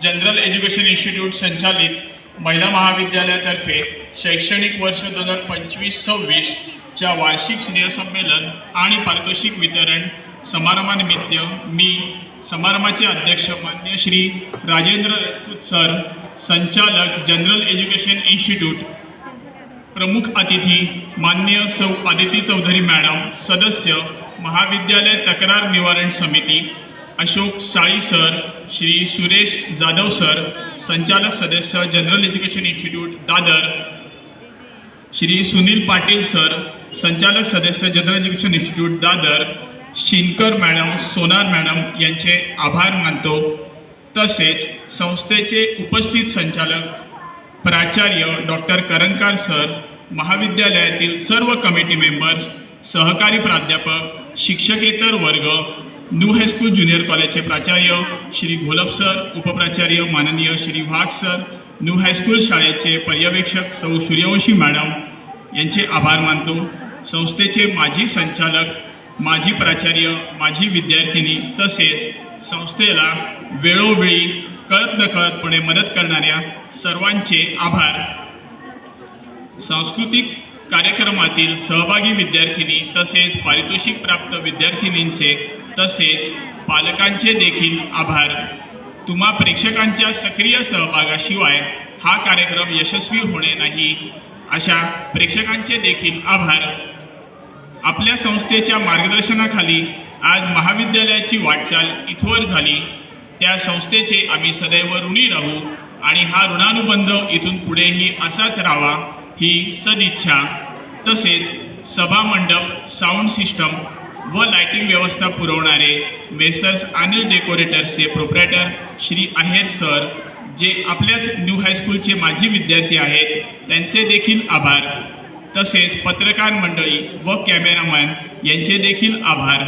जनरल एज्युकेशन इन्स्टिट्यूट संचालित महिला महाविद्यालयातर्फे शैक्षणिक वर्ष 2025-26 च्या वार्षिक स्नेहसंमेलन आणि पारितोषिक वितरण समारंभानिमित्त मी समारंभाचे अध्यक्ष मान्य श्री राजेंद्र राजपूत सर, संचालक जनरल एज्युकेशन इन्स्टिट्यूट, प्रमुख अतिथी मान्य सौ आदिती चौधरी मॅडम, सदस्य महाविद्यालय तक्रार निवारण समिती अशोक साळी सर, श्री सुरेश जाधव सर, संचालक सदस्य general education institute Dadar, Shri Sunil Patil sir, संचालक सदस्य general education institute Dadar, Shinkar madam, Sonar madam यांचे आभार मानतो. तसेच संस्थेचे उपस्थित संचालक प्राचार्य डॉक्टर करंकार सर, महाविद्यालयातील सर्व कमिटी मेंबर्स, सहकारी प्राध्यापक, शिक्षकेतर वर्ग, न्यू हायस्कूल ज्युनियर कॉलेजचे प्राचार्य श्री घोलप सर, उपप्राचार्य माननीय श्री वाघ सर, न्यू हायस्कूल शाळेचे पर्यवेक्षक सौ सूर्यवंशी मॅडम यांचे आभार मानतो. संस्थेचे माजी संचालक, माजी प्राचार्य, माजी विद्यार्थिनी तसेच संस्थेला वेळोवेळी कळत नकळतपणे मदत करणाऱ्या सर्वांचे आभार. सांस्कृतिक कार्यक्रमातील सहभागी विद्यार्थिनी तसेच पारितोषिक प्राप्त विद्यार्थिनींचे तसेच पालकांचे देखील आभार. तुम्हा प्रेक्षकांच्या सक्रिय सहभागाशिवाय हा कार्यक्रम यशस्वी होणे नाही, अशा प्रेक्षकांचे देखील आभार. आपल्या संस्थेच्या मार्गदर्शनाखाली आज महाविद्यालयाची वाटचाल इथवर झाली. त्या संस्थेचे आम्ही सदैव ऋणी राहू आणि हा ऋणानुबंध इथून पुढेही असाच राहावा ही सदिच्छा. तसेच सभामंडप, साऊंड सिस्टम व लाइटिंग व्यवस्था पुरवणारे मेसर्स अनिल डेकोरेटर्सचे प्रोप्रायटर श्री आहेर सर, जे आपल्याच न्यू हायस्कूलचे माजी विद्यार्थी आहेत, त्यांचे देखील आभार. तसेच पत्रकार मंडळी व कॅमेरामॅन यांचे देखील आभार.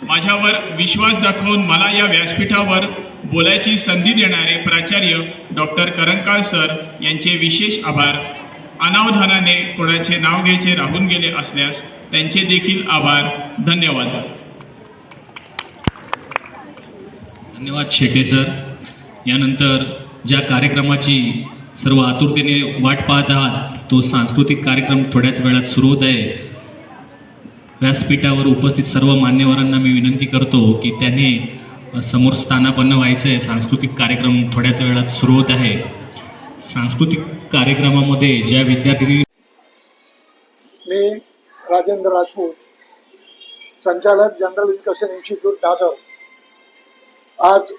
माझ्यावर विश्वास दाखवून मला या व्यासपीठावर बोलायची संधी देणारे प्राचार्य डॉक्टर करंकार सर यांचे विशेष आभार. अनावधानाने कोणाचे नाव घ्यायचे राहून गेले असल्यास त्यांचे देखील आभार. धन्यवाद. धन्यवाद शेटे सर. यानंतर ज्या कार्यक्रमाची सर्व आतुरतेने वाट पाहत आहात तो सांस्कृतिक कार्यक्रम थोड्याच वेळात सुरू होत आहे. व्यासपीठावर उपस्थित सर्व मान्यवरांना मी विनंती करतो की त्याने समोर स्थानापन्न व्हायचं आहे. सांस्कृतिक कार्यक्रम थोड्याच वेळात सुरू होत आहे. सांस्कृतिक कार्यक्रमामध्ये ज्या विद्यार्थिनी मी राजेंद्र राजपूत, संचालक जनरल एज्युकेशन इन्स्टिट्यूट दादर, आज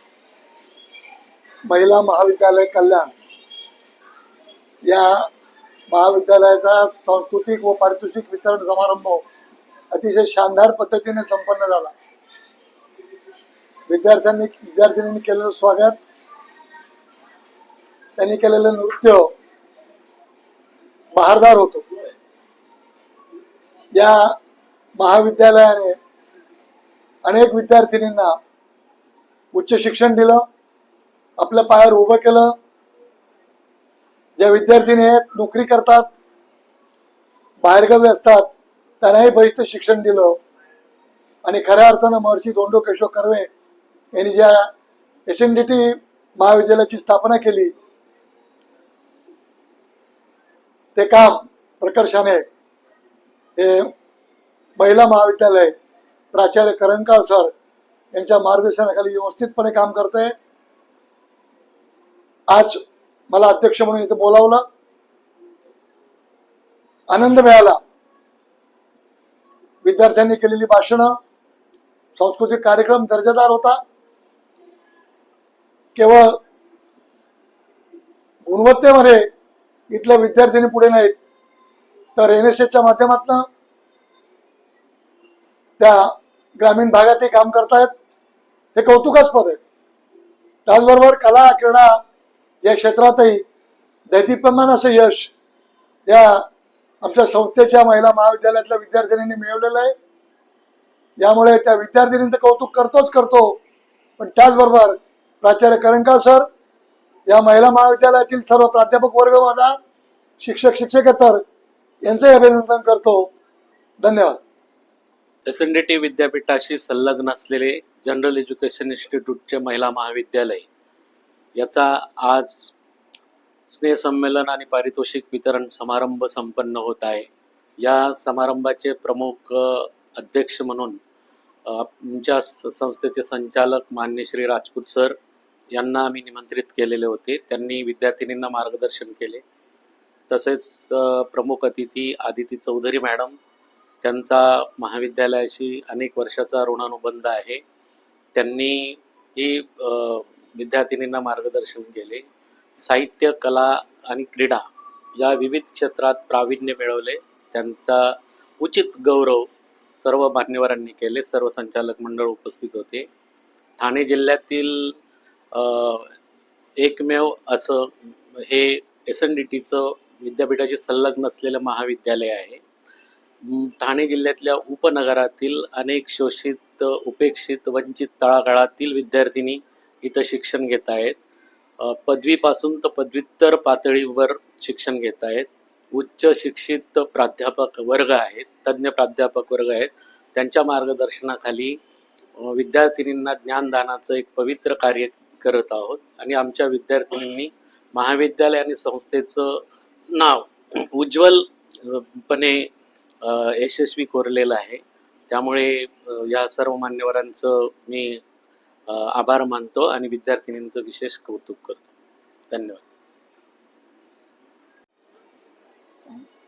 महिला महाविद्यालय कल्याण या महाविद्यालयाचा सांस्कृतिक व पारितोषिक वितरण समारंभ अतिशय शानदार पद्धतीने संपन्न झाला. विद्यार्थिनींनी केलेलं स्वागत, त्यांनी केलेलं नृत्य बहारदार होतं. या महाविद्यालयाने अनेक विद्यार्थिनींना उच्च शिक्षण दिलं, आपल्या पायावर उभं केलं. ज्या विद्यार्थिनी नोकरी करतात, बाहेरगावी असतात, त्यांनाही बहिष्ठ शिक्षण दिलं. आणि खऱ्या अर्थानं महर्षी धोंडो केशव कर्वे यांनी ज्या SNDT महाविद्यालयाची स्थापना केली ते काम प्रकर्षाने हे महिला महाविद्यालय प्राचार्य करंकाळ सर यांच्या मार्गदर्शनाखाली व्यवस्थितपणे काम करते. आज मला अध्यक्ष म्हणून इथे बोलावलं, आनंद मिळाला. विद्यार्थ्यांनी केलेली भाषणं, सांस्कृतिक कार्यक्रम दर्जेदार होता. केवळ गुणवत्तेमध्ये इथल्या विद्यार्थ्यांनी पुढे नाहीत, तर NSSच्या माध्यमातून त्या ग्रामीण भागातही काम करतायत, हे कौतुकास्पद आहे. त्याचबरोबर कला क्रीडा या क्षेत्रातही दैदिप्यमान असं यश या आमच्या संस्थेच्या महिला महाविद्यालयातल्या विद्यार्थिनींनी मिळवलेलं आहे. यामुळे त्या विद्यार्थिनींचं कौतुक करतो, पण त्याचबरोबर प्राचार्य करंकाळ सर, या महिला महाविद्यालयातील सर्व प्राध्यापक वर्ग, माझा शिक्षक शिक्षकेतर यांचंही अभिनंदन करतो. धन्यवाद. SNDT विद्यापीठाशी संलग्न असलेले जनरल एज्युकेशन इन्स्टिट्यूटचे महिला महाविद्यालय याचा आज स्नेहसंमेलन आणि पारितोषिक वितरण समारंभ संपन्न होत आहे. या समारंभाचे प्रमुख अध्यक्ष म्हणून आमच्या संस्थेचे संचालक मान्य श्री राजपूत सर यांना आम्ही निमंत्रित केलेले होते. त्यांनी विद्यार्थिनींना मार्गदर्शन केले. तसेच प्रमुख अतिथी आदिती चौधरी मॅडम, त्यांचा महाविद्यालयाशी अनेक वर्षाचा ऋणानुबंध आहे. त्यांनी ही विद्यार्थिनींना मार्गदर्शन केले. साहित्य, कला आणि क्रीडा या विविध क्षेत्रात प्रावीण्य मिळवले. त्यांचा उचित गौरव सर्व मान्यवरांनी केले. सर्व संचालक मंडळ उपस्थित होते. ठाणे जिल्ह्यातील एकमेव असं हे SNDTचं विद्यापीठाशी संलग्न असलेलं महाविद्यालय आहे. ठाणे जिल्ह्यातल्या उपनगरातील अनेक शोषित, उपेक्षित, वंचित तळागाळातील विद्यार्थिनी इथं शिक्षण घेत आहेत. पदवीपासून तर पदव्युत्तर पातळीवर शिक्षण घेत आहेत. उच्च शिक्षित प्राध्यापक वर्ग आहेत, तज्ज्ञ प्राध्यापक वर्ग आहेत. त्यांच्या मार्गदर्शनाखाली विद्यार्थिनींना ज्ञानदानाचं एक पवित्र कार्य करत आहोत आणि आमच्या विद्यार्थिनींनी महाविद्यालय आणि संस्थेचं नाव उज्ज्वलपणे यशस्वी कोरलेलं आहे. त्यामुळे या सर्व मान्यवरांचं मी आभार मानतो आणि विद्यार्थिनींचं विशेष कौतुक करतो. धन्यवाद.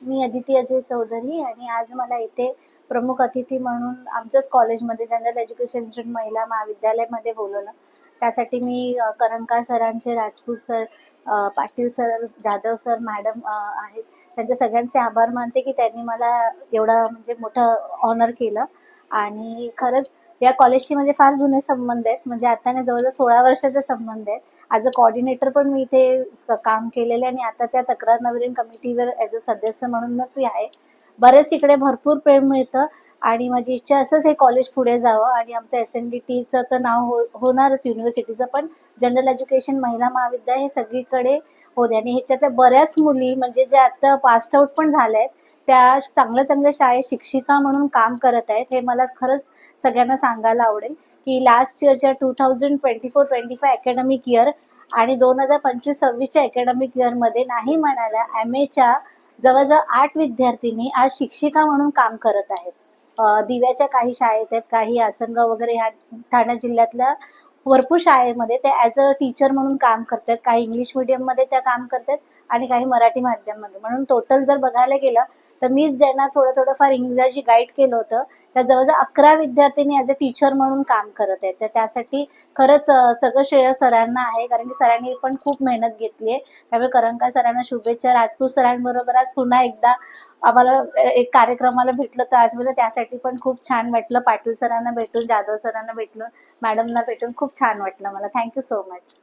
मी अदिती अजय चौधरी आणि आज मला इथे प्रमुख अतिथी म्हणून आमच्याच कॉलेजमध्ये जनरल एज्युकेशन इन्स्टिट्यूट महिला महाविद्यालयामध्ये बोलवलं. त्यासाठी मी करंकाळ सरांचे, Rajput sir, Patil sir, Jadhav sir, madam आहेत, त्यांचे सगळ्यांचे आभार मानते की त्यांनी मला एवढं म्हणजे मोठं ऑनर केलं. आणि खरंच या कॉलेजशी म्हणजे फार जुने संबंध आहेत. म्हणजे आता नाही, जवळजवळ 16 वर्षाचे संबंध आहेत. ॲज अ कोऑर्डिनेटर पण मी इथे काम केलेलं आहे आणि आता त्या तक्रार निवारण कमिटीवर ॲज अ सदस्य म्हणूनच मी आहे. बरेच इकडे भरपूर प्रेम मिळतं आणि माझी इच्छा असंच हे कॉलेज पुढे जावं आणि आमचं SNDTचं तर नाव होणारच युनिव्हर्सिटीचं, पण जनरल एज्युकेशन महिला महाविद्यालय हे सगळीकडे होते. आणि ह्याच्यातल्या बऱ्याच मुली म्हणजे ज्या आता पास आउट पण झाल्या आहेत, त्या चांगल्या शाळेत शिक्षिका म्हणून काम करत आहेत. हे मला खरंच सगळ्यांना सांगायला आवडेल की लास्ट इयरच्या 2024-25 अकॅडमिक इयर आणि 2025-26च्या अकॅडमिक इयरमध्ये नाही म्हणायला MAच्या जवळजवळ 8 विद्यार्थिनी आज शिक्षिका म्हणून काम करत आहेत. दिव्याच्या काही शाळेत आहेत, काही आसनगाव वगैरे ह्या ठाणे जिल्ह्यातल्या भरपूर शाळेमध्ये ते ॲज अ टीचर म्हणून काम करतात. काही इंग्लिश मिडियममध्ये त्या काम करतात आणि काही मराठी माध्यममध्ये. म्हणून टोटल जर बघायला गेलं तर मीच ज्यांना थोडंफार इंग्रजी गाईड केलं होतं, त्या जवळजवळ 11 विद्यार्थ्यांनी ॲज अ टीचर म्हणून काम करत आहेत. तर त्यासाठी खरंच सगळं श्रेय सरांना आहे, कारण की सरांनी पण खूप मेहनत घेतली आहे. त्यामुळे करंकाळ सरांना शुभेच्छा. राजपूत सरांबरोबर आज पुन्हा एकदा आम्हाला एक कार्यक्रमाला भेटलं तर आज मला त्यासाठी पण खूप छान वाटलं. पाटील सरांना भेटून, जाधव सरांना भेटून, मॅडमना भेटून खूप छान वाटलं मला. Thank you so much.